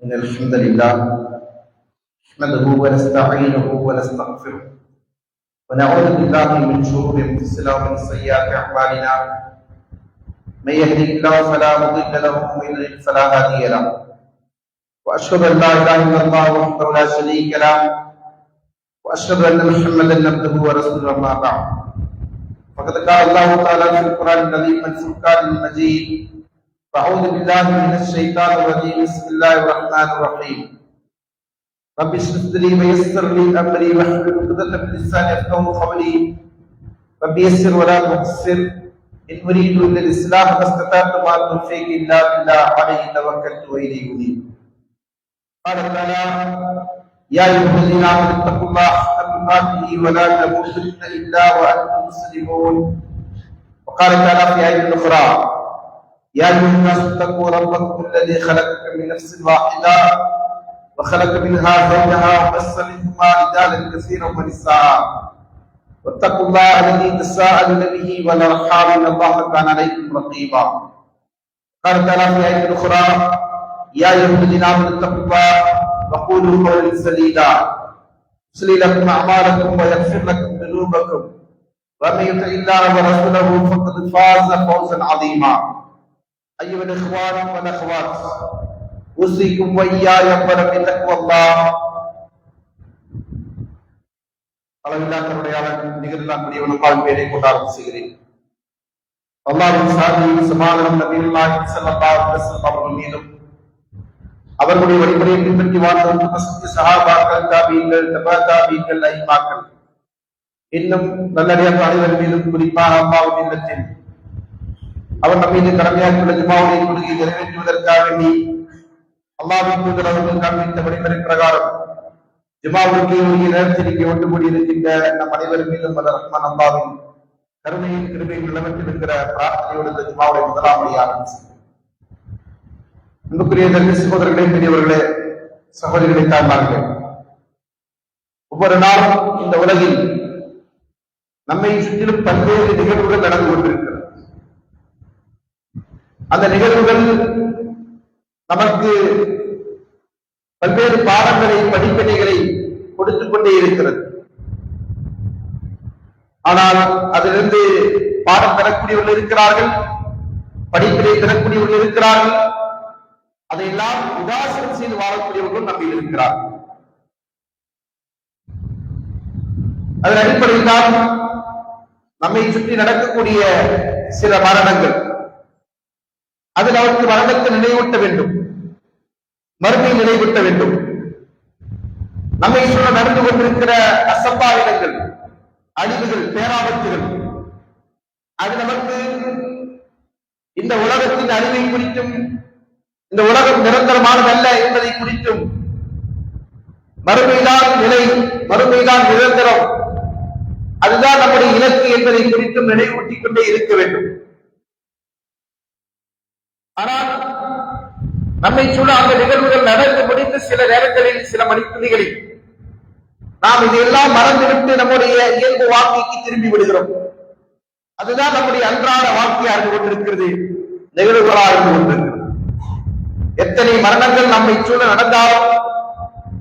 إن الحمد لله نحمده ونستعينه ونستغفره ونعوذ بالله من شرور أنفسنا ومن سيئات أعمالنا من يهده الله فلا مضل له ومن يضلل فلا هادي له وأشهد أن لا إله إلا الله وحده لا شريك له وأشهد أن محمدا عبده ورسوله أما بعد فقد قال الله تعالى في القرآن العظيم والفرقان المجيد أعوذ بالله من الشيطان الرجيم بسم الله الرحمن الرحيم رب اشرح لي ويسر لي أمري واحلل عقدة من لساني يفقهوا قولي رب يسر ولا تعسر إن أريد إلا الإصلاح ما استطعت وما توفيقي إلا بالله عليه توكلت وإليه أنيب قال تعالى يا أيها الذين آمنوا اتقوا الله حق تقاته ولا تموتن إلا وأنتم مسلمون وقال تعالى في آية أخرى يا أيها الناس اتقوا ربكم الذي خلقكم من نفس واحدة وخلق منها زوجها وبث منهما رجالا كثيرا ونساء واتقوا الله الذي تساءلون به والأرحام إن الله كان عليكم رقيبا قال تعالى في آية أخرى يا أيها الذين آمنوا اتقوا الله وقولوا قولا سديدا يصلح لكم أعمالكم ويغفر لكم ذنوبكم ومن يطع الله ورسوله فقد فاز فوزا عظيما أيها الإخوان والأخوات أوصيكم وإياي أولا بتقوى الله அளவில்லா கருணையாளன் நிகழ்தான் முடிவனுக்கால் பேரை கொண்டாடும் செய்கிறேன். அல்லாஹ்வின் சாந்தியும் சமாதானம் நபியுல்லாஹி ஸல்லல்லாஹு அலைஹி வஸல்லம் அவர்கள் மீதும் அவர்களுடைய வழிமுறையை பின்பற்றி வாழ்ந்த சஹாபாக்கள் தாபீன்கள் தபா தாபீன்கள் ஐமாக்கள் இன்னும் நல்லடியார் அனைவர் மீதும் குறிப்பாக அல்லாஹ்வின் இல்லத்தில் அவர் நம்மீது கடமையாக்கியுள்ள ஜுமாவுடைய கொள்கையை நிறைவேற்றுவதற்காக அல்லாஹ்வின் தூதர் அவர்கள் காண்பித்த வழிமுறை பிரகாரம் ஜுமாவுக்கு உரிய நேரத்தில் இங்கே ஒன்று கூடியிருக்கின்ற நம் அனைவர் மீதும் ரஹ்மான் அல்லாஹ்வின் கருணையின் கிருபையும் நிலவற்றிருக்கிற பிரார்த்தனையோடு இந்த ஜுமாவுடைய முதலாம் முறையாக அன்புக்குரிய சகோதரர்களே, பெரியவர்களே, சகோதரிகளை தாழ்ந்தார்களே, ஒவ்வொரு நாளும் இந்த உலகில் நம்மை சுற்றிலும் பல்வேறு நிகழ்வுகள் நடந்து கொண்டிருக்கிறது. அந்த நிகழ்வுகள் நமக்கு பல்வேறு பாடங்களை படிப்பினைகளை கொடுத்துக் கொண்டே இருக்கிறது. ஆனால் அதிலிருந்து பாடம் பெறக்கூடியவர்கள் இருக்கிறார்கள், படிப்பினை பெறக்கூடியவர்கள் இருக்கிறார்கள், அதையெல்லாம் உதாசீனம் செய்து வாழக்கூடியவர்கள் நம்மில் இருக்கிறார்கள். அதன் அடிப்படையில் தான் நம்மை சுற்றி நடக்கக்கூடிய சில மரணங்கள், அதில் அவருக்கு மரணத்தை நினைவூட்ட வேண்டும், மறுமையை நினைவூட்ட வேண்டும். நம்மை சொல்ல நடந்து கொண்டிருக்கிற அசம்பாவிதங்கள், அழிவுகள், பேராபத்துகள், அது நமக்கு இந்த உலகத்தின் அழிவை குறித்தும் இந்த உலகம் நிரந்தரமானதல்ல என்பதை குறித்தும், மறுமைதான் நிலை, மறுமைதான் நிரந்தரம், அதுதான் நம்முடைய இலக்கு என்பதை குறித்தும் நினைவூட்டிக் கொண்டே இருக்க வேண்டும். ஆனால் நம்மை சூழ அந்த நிகழ்வுகள் நடந்து முடிந்து சில நேரங்களில், சில மணித்துளிகளில் நாம் இதையெல்லாம் மறந்துவிட்டு நம்முடைய இயல்பு வாழ்க்கைக்கு திரும்பி விடுகிறோம். அதுதான் நம்முடைய அன்றாட வாழ்க்கையாக இருந்து கொண்டிருக்கிறது, நிகழ்வுகளாக இருந்து கொண்டிருக்கிறது. எத்தனை மரணங்கள் நம்மை சூழ நடந்தாலும்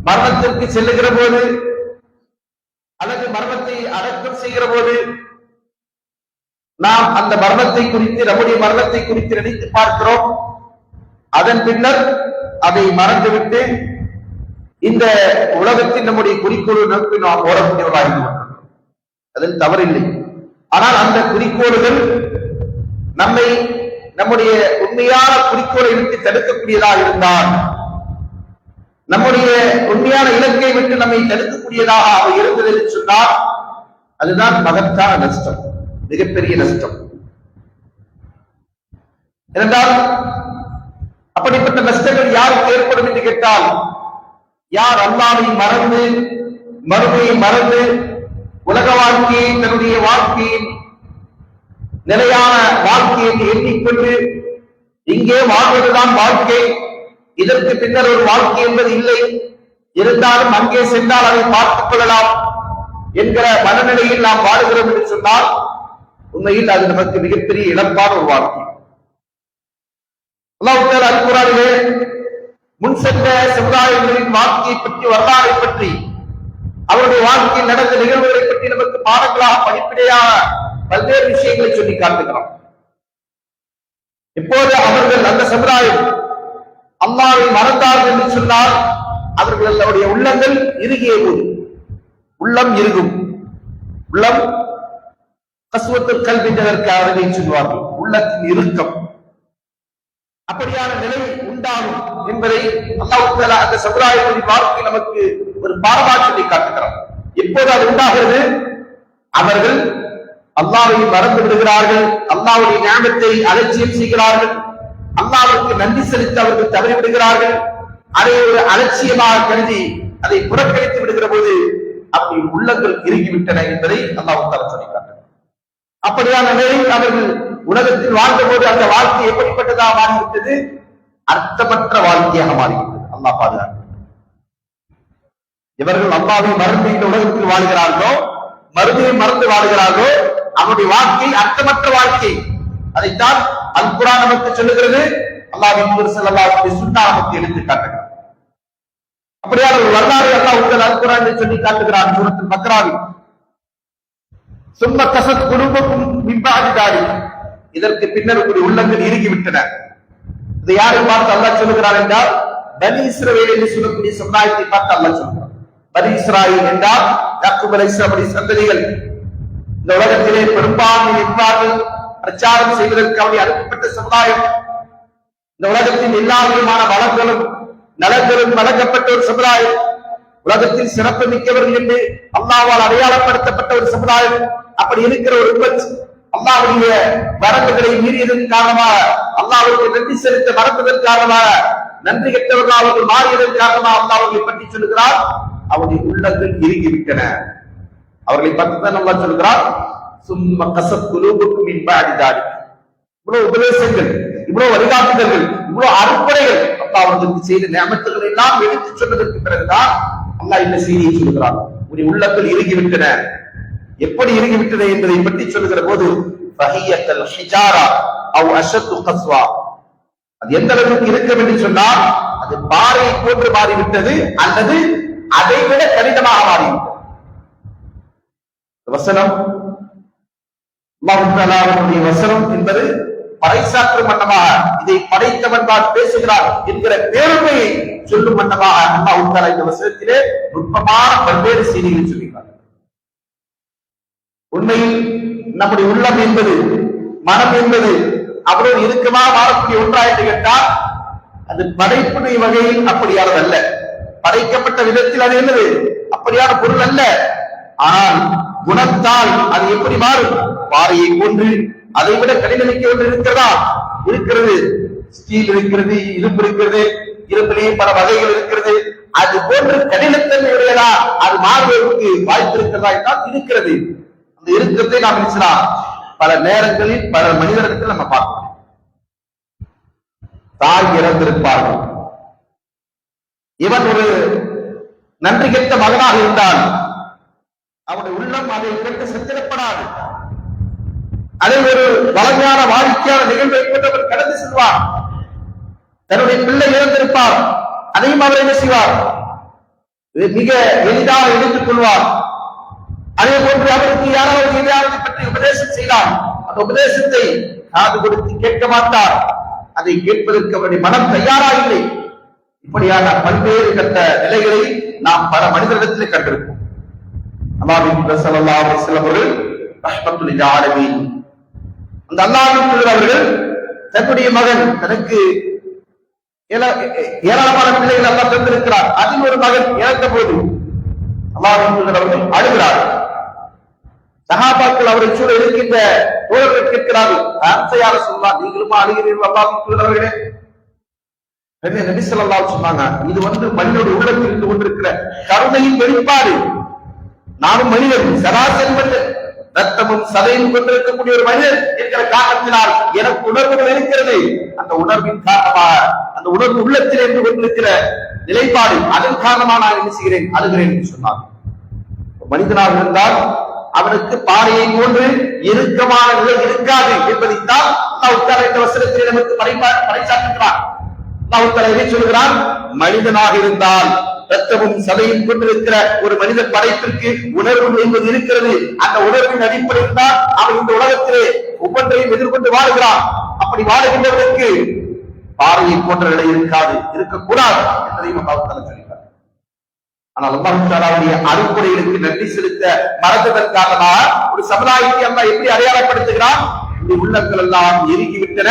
மரணத்திற்கு செல்லுகிற போது அல்லது மரணத்தை அடக்கம் செய்கிற போது நாம் அந்த மரணத்தை குறித்து, நம்முடைய மரணத்தை குறித்து நினைத்து பார்க்கிறோம். அதன் பின்னர் அதை மறந்துவிட்டு இந்த உலகத்தின் நம்முடைய குறிக்கோளை நோக்கி நாம் ஓடக்கூடியவர்களாக இருக்கிறோம். அதில் தவறில்லை. ஆனால் அந்த குறிக்கோள்கள் நம்மை நம்முடைய உண்மையான குறிக்கோளை விட்டு தடுக்கக்கூடியதாக இருந்தால், நம்முடைய உண்மையான இலக்கை விட்டு நம்மை தடுக்கக்கூடியதாக அவை இருந்தது என்று சொன்னால், அதுதான் மகத்தான நஷ்டம், மிகப்பெரிய நஷ்டம். என்றால் அப்படிப்பட்ட நஷ்டங்கள் யாருக்கு ஏற்படும் என்று கேட்டால், யார் அல்லாஹ்வை மறந்து, மறுமையை மறந்து, உலக வாழ்க்கையை தன்னுடைய வாழ்க்கையின் நிலையான வாழ்க்கையை எண்ணிக்கொண்டு இங்கே வாழ்வதுதான் வாழ்க்கை, இதற்கு பின்னர் ஒரு வாழ்க்கை என்பது இல்லை, இருந்தாலும் அங்கே சென்றால் அதை பார்த்துக் கொள்ளலாம் என்கிற மனநிலையில் நாம் வாழுகிறோம் என்று சொன்னால், உண்மையில் அது நமக்கு மிகப்பெரிய இழப்பான ஒரு வாழ்க்கை. அல்லாஹ் தஆலா அல் குர்ஆனிலே முன் சென்ற சமுதாயங்களின் வாழ்க்கையை பற்றி, வரலாறை பற்றி, அவருடைய வாழ்க்கையில் நடந்த நிகழ்வுகளை பற்றி நமக்கு பாடங்களாக, படிப்படியாக பல்வேறு விஷயங்களை சொல்லி காட்டுகிறோம். இப்போது அவர்கள், அந்த சமுதாயம் அல்லாஹ்வை மறந்தார்கள் என்று சொன்னால் அவர்களுடைய உள்ளங்கள் இறுகிய போது, உள்ளம் இறுகும். உள்ளம் கஸ்வத்துல் கல்பி என்பதற்கு அவர்கள் சொல்வார்கள், உள்ளத்தின் இறுக்கம். அப்படியான நிலை உண்டாகும் என்பதை அல்லாஹ் தஆலா அந்த சமுதாயத்தின் வாழ்க்கை நமக்கு ஒரு பாடமாக சொல்லி காட்டுகிறார். எப்போது அது உண்டாகிறது? அவர்கள் அல்லாஹ்வை மறந்து விடுகிறார்கள், அல்லாஹ்வுடைய நியமத்தை அலட்சியம் செய்கிறார்கள், அல்லாஹ்வுக்கு நன்றி செலுத்த அவர்கள் தவறி விடுகிறார்கள். அதை ஒரு அலட்சியமாக கருதி அதை புறக்கணித்து விடுகிற போது அப்படி உள்ளங்கள் இறுகிவிட்டன என்பதை அல்லாஹ் தஆலா சொல்லி காட்டுகிறார். அப்படியான நிலையில் அவர்கள் உலகத்தில் வாழ்ந்த போது அந்த வாழ்க்கை எப்படிப்பட்டதாக மாறிவிட்டது? அர்த்தமற்ற வாழ்க்கையாக மாறிவிட்டது. அல்லாஹ் பாதுகாக்க. இவர்கள் அல்லாஹ்வை மறந்து இந்த உலகத்தில் வாழ்கிறார்களோ, மறுமையை மறந்து வாழ்கிறார்களோ, அவருடைய வாழ்க்கை அர்த்தமற்ற வாழ்க்கை. அதைத்தான் அல் குர்ஆன் நமக்கு சொல்லுகிறது, அல்லாஹ்வின் தூதர் ஸல்லல்லாஹு அலைஹி வஸல்லம் நமக்கு எடுத்து காட்டுகிறார். அப்படியான ஒரு வரலாறு அல்லாஹ் அல் குர்ஆனில் சொல்லி காட்டுகிறார். சூரத்துல் பக்ராவில் சும்ம கஸத் குலூபுக்கும் மின் பஅதி தாலிக், இதற்கு பின்னர் உங்களுடைய உள்ளங்கள் இறுகிவிட்டன. இதை யாரை பார்த்து அல்லாஹ் சொல்லுகிறார் என்றால், பனி இஸ்ரவேல் என்று சொல்லக்கூடிய சமுதாயத்தை பார்த்து அல்லாஹ் சொல்லுகிறார். பனி இஸ்ராயீல் என்றால் யாக்கூப் அலைஹிஸ்ஸலாமுடைய சந்ததிகள். இந்த உலகத்திலே பெரும்பான்மை நிர்வாகிகள் பிரச்சாரம் செய்வதற்கு அவருடைய அனுப்பப்பட்ட சமுதாயம். இந்த உலகத்தின் எல்லா விதமான வளங்களும் நலன்களும் வழங்கப்பட்ட ஒரு சமுதாயம். உலகத்தில் சிறப்பு மிக்கவர்கள் என்று அல்லாஹ்வால் அடையாளப்படுத்தப்பட்ட ஒரு சமுதாயம். அப்படி இருக்கிற ஒரு உம்மத் அல்லாஹ்வுடைய வரம்புகளை மீறியதன் காரணமாக, அல்லாஹ்வுக்கு நன்றி செலுத்த மறந்ததன் காரணமாக, நன்றி கெட்டவர்களாக அவர்கள் மாறியதன் காரணமாக அல்லாஹ் அவர்களை பற்றி சொல்லுகிறார், அவருடைய உள்ளங்கள் இறுகிவிட்டன. அவர்களை பற்றி தான் அல்லாஹ் சொல்கிறார், சும்ம கஸத் குலூபுக்கும் மின் பஅதி தாலிக். இவ்வளவு உபதேசங்கள், இவ்வளவு வழிகாட்டுதல்கள், இவ்வளவு அருட்படைகள் அல்லாஹ் அவர்களுக்கு செய்த நியமத்துகளை எல்லாம் எடுத்து சொன்னதற்கு பிறகுதான் அல்லாஹ் இந்த செய்தியை சொல்கிறார், உங்களுடைய உள்ளங்கள் இறுகிவிட்டன. எப்படி இறுகிவிட்டன என்பதை பற்றி சொல்லுகிற போது, ஃபஹியத்தல் ஹிஜாரா அவ் அஷத்து கஸ்வா, அது எந்த அளவுக்கு இருக்கும் என்று சொன்னால், அது பாறையை போன்று மாறிவிட்டது, அல்லது அதை விட கடினமாக மாறிவிட்டது. வசனம், அல்லாஹ் தஆலாவுடைய வசனம் என்பது பறைசாற்றும் வண்ணமாக, இதை படைத்தவன் தான் பேசுகிறார் என்கிற பெருமையை சொல்லும் வண்ணமாக அல்லாஹ் தஆலா இந்த வசனத்திலே நுட்பமான பல்வேறு செய்திகளை சொல்கிறார். உண்மையில் நம்முடைய உள்ளம் என்பது, மனம் என்பது அவ்வளவு இறுக்கமாக மாறக்கூடிய ஒன்றா என்று கேட்டால், அது படைப்புடைய வகையில் அப்படியானது அல்ல. படைக்கப்பட்ட விதத்தில் அது என்னது அப்படியான பொருள் அல்ல. ஆனால் குணத்தால் அது எப்படி மாறும்? பாறையை போன்று, அதை விட கடினமிக்க ஒன்று இருக்கிறதா? இருக்கிறது. ஸ்டீல் இருக்கிறது, இரும்பு இருக்கிறது, இரும்பிலேயே பல வகைகள் இருக்கிறது. அது போன்று கடினத்தன்மை உடையதா அது மாறுவதற்கு வாய்ப்பு இருக்கிறதா என்றால் இருக்கிறது. அந்த இருக்கிறதை நாம் நினைச்சலாம் பல நேரங்களில் பல மனிதர்கள் நம்ம பார்க்கிறோம். தாய் இறந்திருப்பார்கள், இவன் ஒரு நன்றி கெட்ட மகனாக இருந்தால் அவனுடைய உள்ளம் அதை கேட்டு செத்திடப்படாது. அதை ஒரு வளமையான வாடிக்கையான நிகழ்வை கொண்டவர் கடந்து செல்வார். தன்னுடைய பிள்ளை இறந்திருப்பார், அதையும் அவர் என்ன செய்வார்? மிக எளிதாக எடுத்துக் கொள்வார். அதே போன்று அவருக்கு யாராவது எதையாவது பற்றி உபதேசம் செய்தார், அந்த உபதேசத்தை காது கொடுத்து கேட்க மாட்டார். அதை கேட்பதற்கு அவருடைய மனம் தயாராக இல்லை. இப்படியான பல்வேறு கட்ட நிலைகளை நாம் பல மனிதர்களிடத்தில் கண்டிருப்போம். அல்லாஹ்வின் ஸல்லல்லாஹு அலைஹி வஸல்லம் அவர்கள் ரஹ்மத்துல் லில் ஆலமீன், அந்த அல்லாஹ்வின் தூதர் அவர்கள் தன்னுடைய மகன், தனக்கு ஏராளமான பிள்ளைகள் அல்லாஹ் தந்திருக்கிறார், அதில் ஒரு மகன் இறந்த போது அல்லாஹ்வின் தூதர் அவர்கள் அழுகிறார். சஹாபாக்கள் அவரை சூழ இருக்கின்ற தோழர்கள் கேட்கிறார்கள், யார சொல்லலாம், நீங்களும் அழுகிறீர்கள் அல்லாஹ்வின் தூதர் அவர்களே? நபி ஸல்லல்லாஹு அலைஹி சொன்னாங்க, இது மனிதனுடைய உள்ளத்தில் இருந்து கொண்டிருக்கிற கருணையின் வெளிப்பாடு. நானும் மனிதன், சராசரி மனிதன், ரத்தமும் சதையும் கொண்டிருக்கக்கூடிய ஒரு மனிதன் என்கிற காரணத்தினால் எனக்கு உணர்வுகள் இருக்கிறது. அந்த உணர்வின் காரணமாக, அந்த உணர்வு உள்ளத்தில் இருந்து கொண்டிருக்கிற நிலைப்பாடு, அதன் காரணமாக நான் என்ன செய்கிறேன், அழுகிறேன் என்று சொன்னார். மனிதனாக இருந்தால் அவனுக்கு பாறையை போன்று இறுக்கமான நிலை இருக்காது என்பதைத்தான் அல்லாஹ் தஆலா இந்த வசனத்தில் நமக்கு பறைசாற்றுகிறார். அல்லாஹ் தஆலா இதை சொல்கிறான், மனிதனாக இருந்தால் ரத்தமும் சதையும் கொண்டிருக்கிற ஒரு மனித படைப்பிற்கு உணர்வு என்பது இருக்கிறது. அந்த உணர்வின் அடிப்படையில் தான் அவன் இந்த உலகத்திலே ஒவ்வொன்றையும் எதிர்கொண்டு வாழுகிறான். அப்படி வாழுகின்றவனுக்கு பார்வையை போன்ற நிலை இருக்காது, இருக்கக்கூடாது என்பதையும் அல்லாஹ் தஆலா சொல்கிறார். ஆனால் அல்லாஹ் தஆலாவுடைய அருள்கொடைகளுக்கு நன்றி செலுத்த மறந்ததன் காரணமாக ஒரு சமுதாயத்தை அல்லாஹ் எப்படி அடையாளப்படுத்துகிறான்? இந்த உள்ளங்கள் எல்லாம் எரிகிவிட்டன.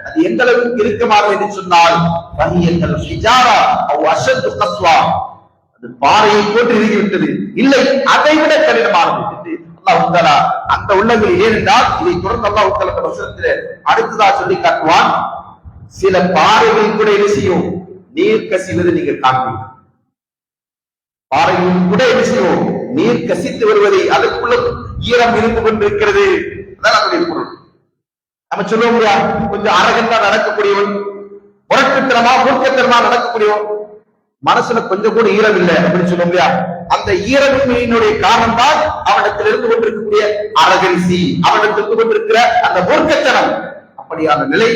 அது எந்த அளவுக்கு இறுக்கமாக என்று சொன்னால், வஹியல் ஹிஜாரா அவ் அஷத்து கஸ்வா, அது பாறையை போன்று இறுகிவிட்டது, இல்லை அதை விட கடினமானது என்று அல்லாஹ் தஆலா அந்த உள்ளங்கள். ஏனென்றால் இதை தொடர்ந்து அல்லாஹ் தஆலா வசனத்திலே அடுத்ததா சொல்லி காட்டுவான், சில பாறைகள் கூட என்ன செய்யும், நீர் கசிவது நீங்கள் காண்பீர்கள். பாறைகள் கூட என்ன செய்யும், நீர் கசித்து வருவதை, அதற்குள்ள ஈரம் இருந்து கொண்டிருக்கிறது. அதான் நம்முடைய பொருள். நம்ம சொல்ல முடியாது, கொஞ்சம் அரகண்டா நடக்கக்கூடியவன், முரட்டுத்தனமா மூர்க்கத்தனமா நடக்கக்கூடியவன், மனசுல கொஞ்சம் கூட ஈரம் இல்லை அப்படின்னு சொல்ல முடியாது. அந்த ஈரமின்மையினுடைய காரணம் தான் அவனிடத்தில் இருந்து கொண்டிருக்கக்கூடிய அரகன்சி, அவனிடத்தில் இருந்து கொண்டிருக்கிற அந்த மூர்க்கத்தனம். அப்படியான நிலை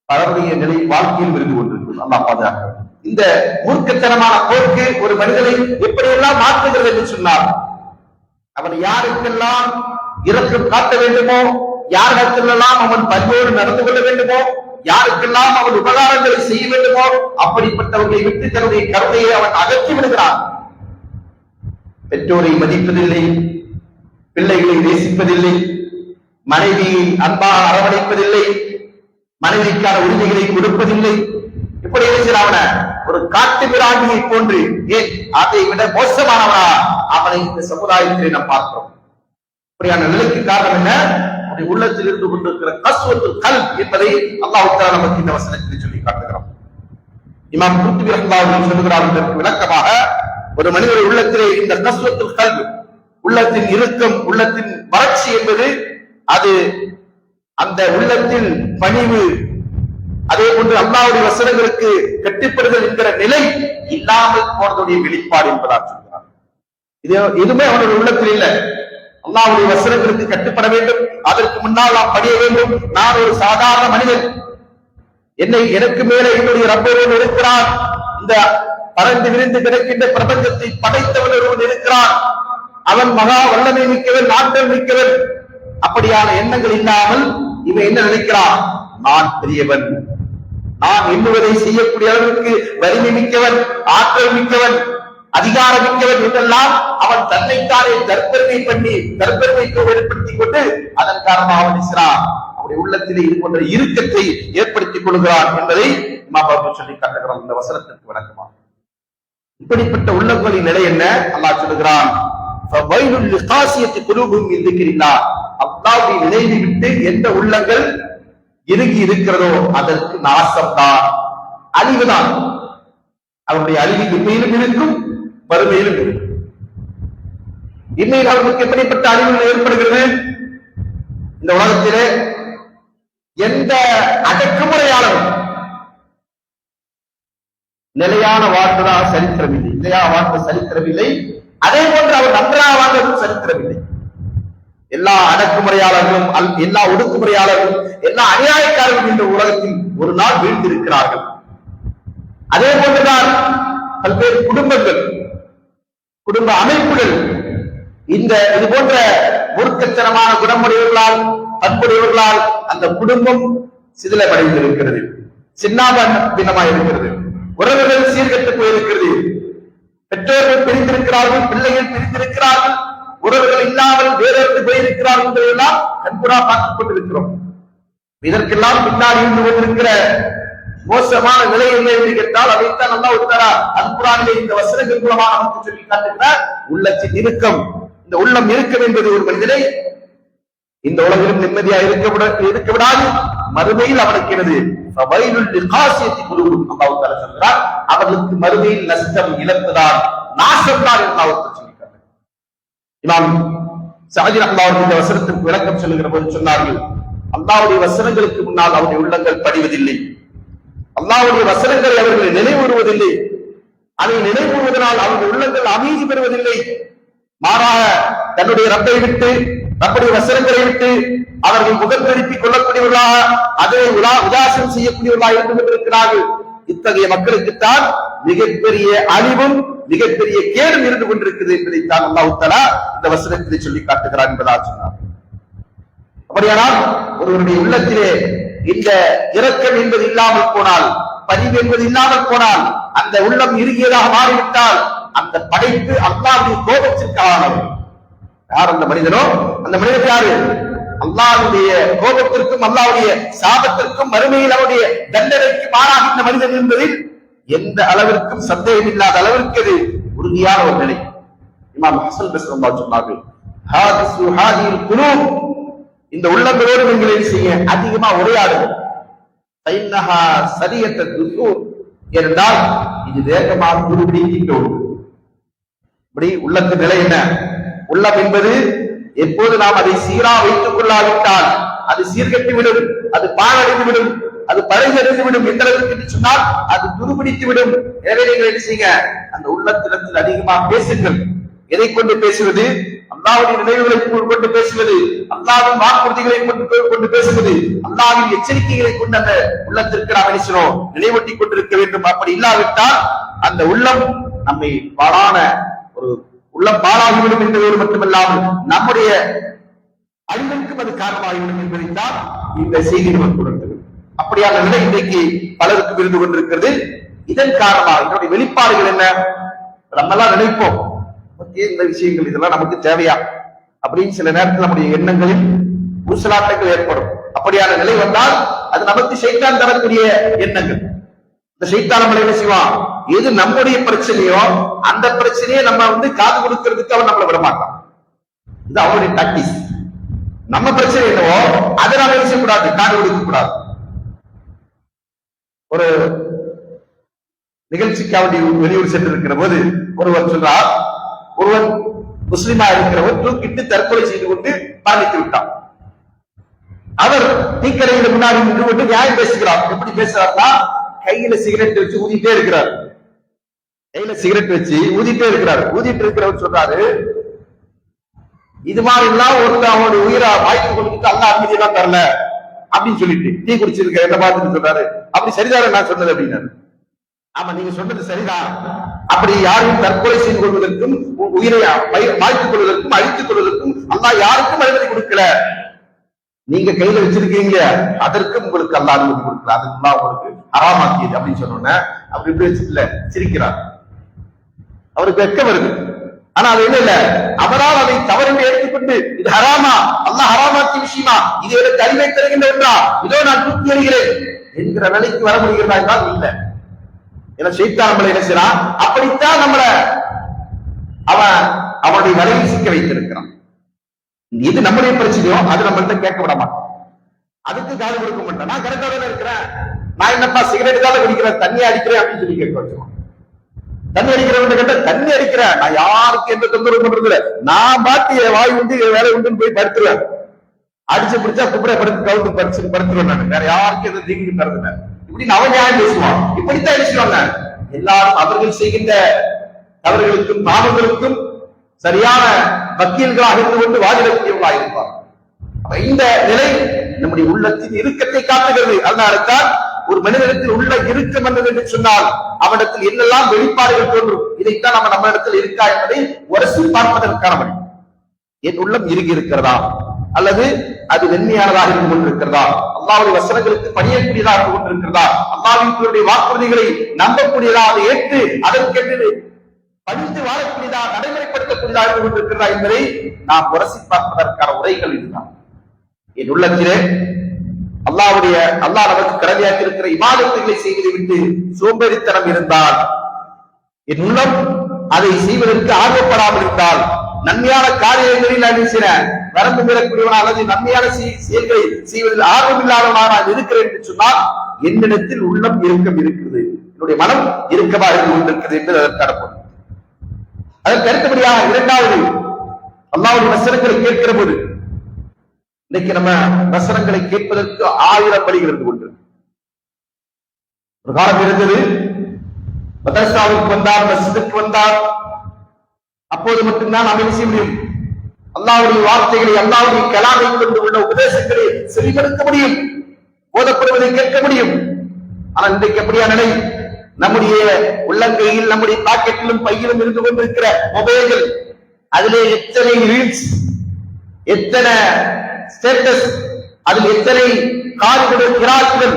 பலருடைய நிலை வாழ்க்கையில் இருந்து கொண்டிருக்கிறது. அல்லாஹ் பாதுகாக்க. இந்த மூர்க்கத்தனமான போக்கு ஒரு மனிதனை எப்படியெல்லாம் மாற்றுகிறது என்று சொன்னார், அவன் யாருக்கெல்லாம் இரக்கம் காட்ட வேண்டுமோ, யாரிடத்திலெல்லாம் அவன் பண்போடு நடந்து கொள்ள வேண்டுமோ, யாருக்கெல்லாம் அவன் உபகாரங்களை செய்ய வேண்டுமோ, அப்படிப்பட்டவர்களை விட்டு தன்னுடைய கருணையை அவன் அகற்றி விடுகிறான். பெற்றோரை மதிப்பதில்லை, பிள்ளைகளை நேசிப்பதில்லை, மனைவியை அன்பாக அரவணைப்பதில்லை, மனைவிக்கான உரிமைகளை கொடுப்பதில்லை. இப்படி அவன ஒரு காட்டு மிராண்டியை போன்று, ஏன் அதை விட மோசமானவனா அவனை இந்த சமுதாயத்திலே நாம் பார்க்கிறோம். இப்படியான நிலைக்கு காரணம் என்ன? உள்ளத்தில் இருந்து கொண்டிருக்கிற கஸ்வத்துல் கல்ப் என்பதை அல்லாஹ் தஆலா நமக்கு இந்த வசனத்தில் சொல்லி காட்டுகிறான். இமாம் குர்துபி ரஹ்மத்துல்லாஹி சொல்கிறார், இதற்கு விளக்கமாக ஒரு மனிதனுடைய உள்ளத்திலே இந்த கஸ்வத்துல் கல்ப், உள்ளத்தின் இறுக்கம், உள்ளத்தின் வறட்சி என்பது அது அந்த உள்ளத்தில் பணிவு, அதே போன்று அல்லாஹ்வுடைய வசனங்களுக்கு கட்டுப்படுதல் என்கிற நிலை இல்லாமல் போனதுடைய வெளிப்பாடு என்பதாக சொல்கிறார். இது எதுவுமே அவனுடைய உள்ளத்தில் இல்லை. அல்லாஹ்வுடைய வசனங்களுக்கு கட்டுப்பட வேண்டும், அதற்கு முன்னால் நாம் பணிய வேண்டும். நான் ஒரு சாதாரண மனிதன், எனக்கு மேலே என்னுடைய ரப்பர் இருக்கிறான், இந்த பறந்து விரிந்து கிடக்கின்ற பிரபஞ்சத்தை படைத்தவன் ஒருவன் இருக்கிறான், அவன் மகா வல்லமை மிக்கவன், ஆற்றல் மிக்கவன். அப்படியான எண்ணங்கள் இல்லாமல் இவன் என்ன நினைக்கிறான், நான் பெரியவன், நான் எண்ணுவதை செய்யக்கூடிய அளவுக்கு வலிமை மிக்கவன், ஆற்றல் மிக்கவன், அதிகாரம் மிக்கவன் என்றெல்லாம் அவன் தன்னைத்தானே தற்பெருமை பண்ணி தற்பெருமைக்கு ஏற்படுத்திக் கொண்டு அதன் காரணமாக அவன் இஸ்லாம் அவருடைய உள்ளத்திலே இது போன்ற இறுக்கத்தை ஏற்படுத்திக் கொள்கிறான் என்பதை இமாம் அவர்கள் சொல்லி காட்டுகிறான். இந்த வசனத்திற்கு விளக்கமாக இப்படிப்பட்ட உள்ளங்களின் நிலை என்ன? அல்லாஹ் சொல்லுகிறான், அல்லாஹ்வை நினைவு விட்டு எந்த உள்ளங்கள் இறுகி இருக்கிறதோ அதற்கு நாசம்தான், அழிவுதான். அவருடைய அழிவு இம்மையிலும் இருக்கும், வறுமையிலும் இருக்கும். இம்மையில் அவர்களுக்கு எப்படிப்பட்ட அழிவுகள் ஏற்படுகிறது? இந்த உலகத்திலே எந்த அடக்குமுறையாளரும் நிலையான வாழ்ந்ததாக சரித்திரமில்லை, நிலையாக வாழ்ந்த சரித்திரமில்லை. அதே போன்று அவர் நன்றாக வாழ்ந்ததும் சரித்திரமில்லை. எல்லா அடக்குமுறையாளர்களும், எல்லா ஒடுக்குமுறையாளர்களும், எல்லா அநியாயக்காரர்களும் இந்த உலகத்தில் ஒரு நாள் வீழ்ந்திருக்கிறார்கள். அதே போன்றுதான் பல்வேறு குடும்பங்கள், குடும்ப அமைப்புகள் இது போன்ற மூர்க்கத்தனமான குணமுடையவர்களால், பண்புடையவர்களால் அந்த குடும்பம் சிதிலமடைந்திருக்கிறது, சின்னாபின்னமாய் இருக்கிறது, உறவுகள் சீர்கெட்டு போயிருக்கிறது, பெற்றோர்கள் பிரிந்திருக்கிறார்கள், பிள்ளைகள் பிரிந்திருக்கிறார்கள், உறவுகள் இல்லாமல் வேறொரு போயிருக்கிறார்கள் என்பதையெல்லாம் கண்கூடா பார்த்துக் கொண்டிருக்கிறோம். இதற்கெல்லாம் பின்னாடி இருந்து கொண்டிருக்கிற மோசமான நிலை என்ன என்று கேட்டால், அதைத்தான் அல்லாஹ் தஆலா அல்-குர்ஆனிலே இந்த வசனங்கள் மூலமாக நமக்கு சொல்லி காட்டுகிறார். உள்ளத்தின் இறுக்கம், இந்த உள்ளம் இறுக்கம் என்பது ஒரு மனிதனை இந்த உலகிலும் நிம்மதியா இருக்க விடாது, மறுமையில் அவனுக்கு எனது சொல்கிறார், அவர்களுக்கு மறுமையில் நஷ்டம், இழப்புதான், நாசம்தான் என்று அவர் சொல்லி காட்டுகிறார். இமாம் சஅதி ரஹ்மத்துல்லாஹி இந்த வசனத்திற்கு விளக்கம் சொல்லுகிற போது சொன்னார்கள், அல்லாஹ்வுடைய வசனங்களுக்கு முன்னால் அவருடைய உள்ளங்கள் படிவதில்லை, அல்லாஹ்வுடைய வசனங்களை அவர்கள் நினைவுறுவதில்லை, அதை நினைவுறுவதனால் அவர்கள் உள்ளங்கள் அமைதி பெறுவதில்லை. மாறாக தன்னுடைய ரப்பை விட்டு, நம்முடைய வசனங்களை விட்டு அவர்கள் முகம் திருப்பிக் கொள்ளக்கூடியவர்களாக, அதை உதாசீனம் செய்யக்கூடியவர்களாக இருந்து கொண்டிருக்கிறார்கள். இத்தகைய மக்களுக்குத்தான் மிகப்பெரிய அழிவும் மிகப்பெரிய கேடும் இருந்து கொண்டிருக்கிறது என்பதைத்தான் அல்லாஹ் தஆலா இந்த வசனத்திலே சொல்லி காட்டுகிறார் என்பதாக சொன்னார். அப்படியானால் ஒருவருடைய உள்ளத்திலே இந்த இரக்கம் என்பது இல்லாமல் போனால், பரிவு என்பது இல்லாமல் போனால், அந்த உள்ளம் இறுகியதாக மாறிவிட்டால் அந்த படைப்பு அல்லாஹ்வுடைய கோபத்திற்கு ஆளானது. யார் அந்த மனிதனோ? அந்த மனிதன் யாரு? அல்லாஹ்வுடைய கோபத்திற்கும் அல்லாஹ்வுடைய சாபத்திற்கும் மறுமையில் அவருடைய தண்டனைக்கு மாறாக இந்த மனிதன் என்பதில் எந்த அளவிற்கும் சந்தேகம் இல்லாத அளவிற்கு அது உறுதியான ஒரு நிலை. இமாம் ஹஸன் பஸ்ரி சொன்னார்கள், ஹாதிசு ஹாதில் குலூப், இந்த உள்ளங்களோடு நீங்கள் செய்ய அதிகமா உரையாடுங்கள். ஃபைன்னஹா சரியத்த துசூர், என்றால் இது வேகமாக துருபிடிக்கின்ற ஒன்று. இப்படி உள்ளத்தின் நிலை என்ன? உள்ளம் என்பது எப்போது நாம் அதை சீரா வைத்துக் கொள்ளாவிட்டால் அது சீர்கட்டிவிடும், அது பாழடைந்து விடும், அது பழைந்தறிந்து விடும். எந்த அளவுக்கு என்று சொன்னால் அது துருபிடித்து விடும். எனவே நீங்கள் என்ன செய்யுங்க, அந்த உள்ளத்திடத்தில் அதிகமாக பேசுங்கள். எதை கொண்டு பேசுவது? அல்லாஹ்வுடைய நினைவுகளை கொண்டு பேசுவது, அல்லாஹ்வின் வாக்குறுதிகளை கொண்டு பேசுவது, அல்லாஹ்வின் எச்சரிக்கைகளை கொண்டு அந்த உள்ளத்திற்கு நாம் நினைச்சோம் நினைவூட்டி கொண்டிருக்க வேண்டும். அப்படி இல்லாவிட்டால் அந்த உள்ளம் நம்மை பாழான ஒரு உள்ளம் பாழாகிவிடும் என்பதோடு மட்டுமல்லாமல் நம்முடைய அழிவுக்கும் அது காரணமாகிவிடும் என்பதைத்தான் இந்த செய்தி நமக்கு உணர்த்துகிறது. அப்படியான நிலை இன்றைக்கு பலருக்கும் இருந்து கொண்டிருக்கிறது. இதன் காரணமாக இதனுடைய வெளிப்பாடுகள் என்ன? நம்ம எல்லாம் நினைப்போம், இந்த விஷயங்கள் இதெல்லாம் நமக்கு தேவையா அப்படின்னு சில நேரத்தில் நம்முடைய எண்ணங்களில் ஊசலாட்டங்கள் ஏற்படும். அப்படியான நிலை வந்தால் அது நமக்கு ஷைத்தான் தரக்கூடிய எண்ணங்கள். இந்த ஷைத்தான் நம்மளை என்ன செய்வான்? எது நம்முடைய பிரச்சனையோ அந்த பிரச்சனையை நம்ம காது கொடுக்கிறதுக்கு அவன் நம்மளை விடமாட்டான். இது அவனுடைய டாக்டிஸ். நம்ம பிரச்சனை என்னவோ அதை நாம என்ன செய்யக்கூடாது, காது கொடுக்க கூடாது. ஒரு நிகழ்ச்சிக்காக வெளியூர் சென்று இருக்கிற போது ஒருவர் சொல்றார், ஒருவன் முஸ்லிமா இருக்கிறவர் தூக்கிட்டு தற்கொலை செய்து கொண்டு மரணித்து விட்டான். அவர் தீக்கரையில முன்னாடி நின்று கொண்டு நியாயம் பேசுகிறார். எப்படி பேசுறாருன்னா, கையில சிகரெட் வச்சு ஊதிட்டே இருக்கிறார். கையில சிகரெட் வச்சு ஊதிட்டே இருக்கிறார். ஊதிட்டு இருக்கிறவர் சொல்றாரு, இது மாதிரி எல்லாம் ஒருத்தர் அவனுடைய உயிரை வாய்ப்பு கொடுத்துட்டு அல்லா அமைதி எல்லாம் தரல அப்படின்னு சொல்லிட்டு டீ குடிச்சிருக்க என்ன பார்த்துட்டு சொல்றாரு, அப்படி சரிதான நான் சொன்னது அப்படின்னாரு. ஆமா, நீங்க சொன்னது சரிதான். அப்படி யாரையும் தற்கொலை செய்து கொள்வதற்கும் உயிரை வாய்த்துக் கொள்வதற்கும் அழித்துக் கொள்வதற்கும் அல்லாஹ் யாருக்கும் அனுமதி கொடுக்கல. நீங்க கையில வச்சிருக்கீங்க, அதற்கும் உங்களுக்கு அல்லாஹ் அனுமதி கொடுக்கல. அதுக்கு உங்களுக்கு ஹராமாக்கியது அப்படின்னு சொன்னோன்னே அப்படி இப்படி வச்சுல சிரிக்கிறார். அவருக்கு வெட்கம் வருது. ஆனா அது என்ன இல்ல, அவரால் அதை தவறு எடுத்துக்கொண்டு இது ஹராமா, அல்லாஹ் ஹராமாக்கிய விஷயமா, இது எனக்கு அறிவை தருகின்ற ஒன்றா, இதோ நான் தூக்கி எறிகிறேன் என்கிற நிலைக்கு வர முடிகிறதா என்றால் இல்லை. ஏன்னா ஷைத்தான் நம்மளை என்ன செய்யறான், அப்படித்தான் நம்மளை அவனுடைய வலையில் சிக்க வைத்திருக்கிறான். இது நம்முடைய பிரச்சனையோ அது நம்மள்ட்ட கேட்க விட மாட்டோம், அதுக்கு காது கொடுக்க மாட்டோம். நான் கரெக்டா தானே இருக்கிறேன், நான் என்னப்பா சிகரெட் தான் குடிக்கிறேன், தண்ணி அடிக்கிறேன் அப்படின்னு சொல்லி கேட்க வச்சுக்கோம். தண்ணி அடிக்கிறவன் கேட்ட தண்ணி அடிக்கிறேன், நான் யாருக்கு எந்த தொந்தரவு பண்றது இல்லை, நான் பாட்டு வாய் உண்டு வேலை உண்டுன்னு போய் படுத்துருவேன். அடிச்சு பிடிச்சா குப்பரை படுத்து கவுத்து பறிச்சு படுத்துருவேன். நான் வேற யாருக்கு எந்த தீங்கு தரது இப்படி அவன் நியாயம் பேசுவான். இப்படித்தான் பேசுவாங்க எல்லாரும். அவர்கள் செய்கின்ற தவறுகளுக்கும் பாவங்களுக்கும் சரியான வக்கீல்களாக இருந்து கொண்டு வாதிடக்கூடியவர்களாக இருப்பார். இந்த நிலை நம்முடைய உள்ளத்தின் இறுக்கத்தை காட்டுகிறது. அதனால்தான் ஒரு மனிதனத்தில் உள்ள இறுக்கம் என்று சொன்னால் அவனிடத்தில் என்னெல்லாம் வெளிப்பாடுகள் தோன்றும். இதைத்தான் நம்ம இடத்தில் இருக்கா என்பதை உரசி பார்ப்பதற்கான வழி. என் உள்ளம் இறுகி இருக்கிறதா அல்லது அது வெண்மையானதாக இருந்து கொண்டிருக்கிறதா, அல்லாஹ்வுடைய வசனங்களுக்கு பணியக்கூடியதாக இருந்து கொண்டிருக்கிறதா, அல்லாஹ்வின் வாக்குறுதிகளை நம்பக்கூடியதாக ஏற்று அதற்கென்று படித்து வாழக்கூடியதாக நடைமுறைப்படுத்தக்கூடியதாக இருந்து கொண்டிருக்கிறதா என்பதை நாம் உரசி பார்ப்பதற்கான உரைகள் இதுதான். என் உள்ளத்திலே அல்லாஹ் நமக்கு கடமையாக்கி இருக்கிற இபாதத்துகளை செய்வதை விட்டு சோம்பேறித்தனம் இருந்தால், என் உள்ளம் அதை செய்வதற்கு ஆர்வப்படாமல் இருந்தால், நன்மையான காரியங்களில் நான் வரம்பு மீறக்கூடியவனா அல்லது நன்மையான செயல்களை செய்வதில் ஆர்வம் இல்லாதவனா நான் இருக்கிறேன் என்று சொன்னால் என்னிடத்தில் உள்ளம் இறுக்கம் இருக்கிறது, என்னுடைய மனம் இறுக்கமாக இருந்து கொண்டிருக்கிறது என்று அதற்கு அடப்படும். அதற்கு அடுத்தபடியாக இரண்டாவது, அல்லாஹ்வுடைய வசனங்களை கேட்கிற போது, இன்னைக்கு நம்ம வசனங்களை கேட்பதற்கு 1000 வழிகள் இருந்து கொண்டு ஒரு காலம் இருந்தது. மதரசாவுக்கு வந்தார், மஸ்ஜிதுக்கு வந்தார், அப்போது மட்டும்தான் நாம் என்ன செய்ய முடியும், அல்லாஹ்வுடைய வார்த்தைகளை அல்லாஹ்வுடைய கலாமை கொண்டு உள்ள உபதேசங்களை செவிமடுக்க முடியும், போதப்படுவதை கேட்க முடியும். ஆனா இன்றைக்கு எப்படியா நிலை? நம்முடைய உள்ளங்கையில், நம்முடைய பாக்கெட்டிலும் பையிலும் இருந்து கொண்டிருக்கிற மொபைல்கள், அதிலே எத்தனை ரீல்ஸ், எத்தனை ஸ்டேட்டஸ், அதில் எத்தனை கால்கள், கிராக்குகள்,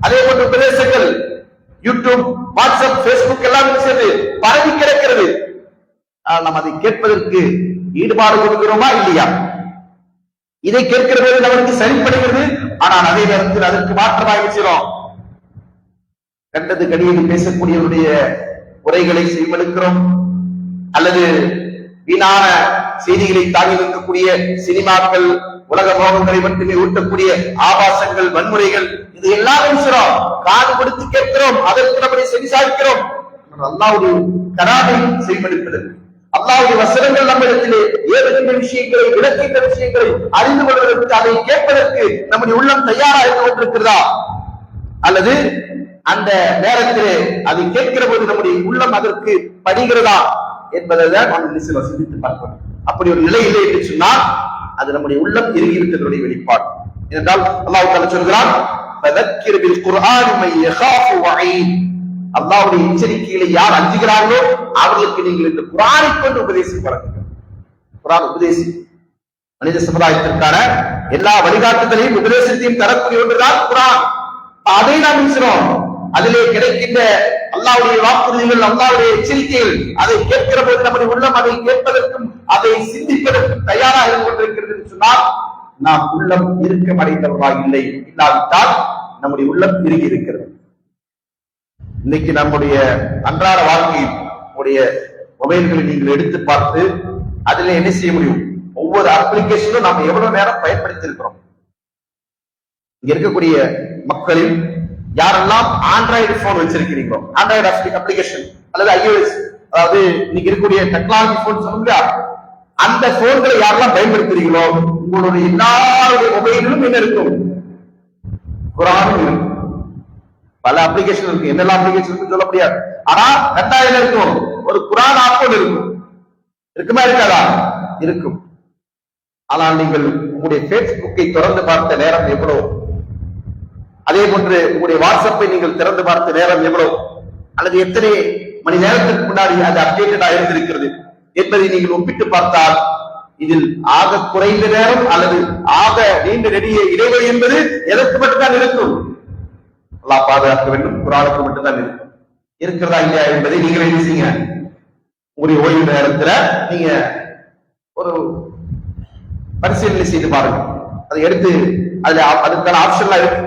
அதே போன்ற பிரதேசங்கள், யூடியூப், வாட்ஸ்அப், பேஸ்புக் எல்லாம் சேர்ந்து பரவி கிடக்கிறது. நாம் அதை கேட்பதற்கு ஈடுபாடு கொடுக்கிறோமா இல்லையா? இதை கேட்கிற போது நமக்கு சரிப்படுகிறது. ஆனால் அதே நேரத்தில் அதற்கு மாற்றமாக செய்கிறோம். கண்டது கடியது பேசக்கூடியவருடைய உரைகளை செய்வெடுக்கிறோம், அல்லது வீணான செய்திகளை தாங்கி நிற்கக்கூடிய சினிமாக்கள், உலக மோகங்களை மட்டுமே ஊட்டக்கூடிய ஆபாசங்கள், வன்முறைகள், இது எல்லாரும் காது கொடுத்து கேட்கிறோம். அதற்கு நம்மை செவிசாய்க்கிறோம். அல்லாஹ்வுடைய கராரை செய்வெடுப்பதற்கு, அல்லாஹ்வுடைய வசனங்கள் நம்மிடத்திலே ஏறுகின்ற விஷயங்களை, விளக்குகின்ற விஷயங்களை அறிந்து கொள்வதற்கு, அதை கேட்பதற்கு நம்முடைய உள்ளம் தயாராக இருந்து கொண்டிருக்கிறதா? அல்லது அந்த நேரத்திலே அதை கேட்கிற போது நம்முடைய உள்ளம் அதற்கு படுகிறதா என்பதை தான் நாம் சிந்தித்து பார்க்கணும். அப்படி ஒரு நிலை இல்லை என்று சொன்னால் அது நம்முடைய உள்ளம் இறுகிவிட்டதனுடைய வெளிப்பாடு. ஏனென்றால் அல்லாஹ் தஆலா சொல்கிறான், ஃபதக்கிர் பில் குர்ஆன் மை யகாஃபு வஈத். அல்லாஹ்வுடைய எச்சரிக்கைகளை யார் அஞ்சுகிறார்களோ அவர்களுக்கு நீங்கள் இந்த குர்ஆனை கொண்டு உபதேசம் வழங்குங்கள். குர்ஆன் உபதேசி மனித சமுதாயத்திற்கான எல்லா வழிகாட்டுதலையும் உபதேசத்தையும் தரக்கூடிய ஒன்றுதான் குர்ஆன். அதை நாம் பேசுகிறோம். அதிலே கிடைக்கின்ற அல்லாஹ்வுடைய வாக்குறுதிகள், அல்லாஹ்வுடைய எச்சரிக்கைகள், அதை கேட்கிற போது நம்முடைய உள்ளம் அதை கேட்பதற்கும் அதை சிந்திப்பதற்கும் தயாராக இருந்து கொண்டிருக்கிறது என்று சொன்னால் நாம் உள்ளம் இறுக்கம் அடைந்தவர்களாக இல்லை. இல்லாவிட்டால் நம்முடைய உள்ளம் இறுகி இருக்கிறது. இன்னைக்கு நம்முடைய அன்றாட வாழ்க்கையில் உடைய மொபைல்களை நீங்கள் எடுத்து பார்த்து அதிலே என்ன செய்ய முடியும்? ஒவ்வொரு அப்ளிகேஷனும் நாம் எவ்வளவு நேரம் பயன்படுத்தி இருக்கிறோம். இங்க இருக்கக்கூடிய மக்களில் யாரெல்லாம் ஆண்ட்ராய்டு போன் வச்சிருக்கிறீங்களோ, ஆண்ட்ராய்டு அப்ளிகேஷன் அல்லது iOS, அதாவது இன்னைக்கு இருக்கக்கூடிய டெக்னாலஜி போன் சொல்லுங்க, அந்த போன்களை யாரெல்லாம் பயன்படுத்துறீங்களோ உங்களுடைய எல்லாருடைய மொபைலிலும் என்ன இருக்கும்? குர்ஆன் இருக்கும். பல அப்ளிகேஷன் இருக்கு, என்னெல்லாம் அப்ளிகேஷன் இருக்கு சொல்ல முடியாது. ஆனா கட்டாயம் இருக்கும், ஒரு குர்ஆன் ஆப் இருக்கும். இருக்குமா இருக்காதா? இருக்கும். ஆனால் நீங்கள் உங்களுடைய பேஸ்புக்கை திறந்து பார்த்த நேரம் எவ்வளவு? அதே போன்று உங்களுடைய வாட்ஸ்அப்பை நீங்கள் திறந்து பார்த்த நேரம் எவ்வளவு? அல்லது எத்தனை மணி நேரத்திற்கு முன்னாடி அது அப்டேட்டடா இருந்திருக்கிறது என்பதை நீங்கள் ஒப்பிட்டு பார்த்தால் இதில் ஆக குறைந்த நேரம் அல்லது ஆக நீண்ட நெடிய இடைவெளி என்பது எதற்கு மட்டும்தான் இருக்கும்? அல்லாஹ் பாதுகாக்க வேண்டும், குர்ஆனுக்கு மட்டும்தான் இருக்கும். இருக்கிறதா இல்லையா என்பதை நீங்கள் என்ன செய்யுங்க, உங்களுடைய ஓய்வு நேரத்துல நீங்க ஒரு பரிசீலனை செய்து பாருங்க. அதை எடுத்து அதுல அதுக்கான ஆப்ஷன்லாம் இருக்கு,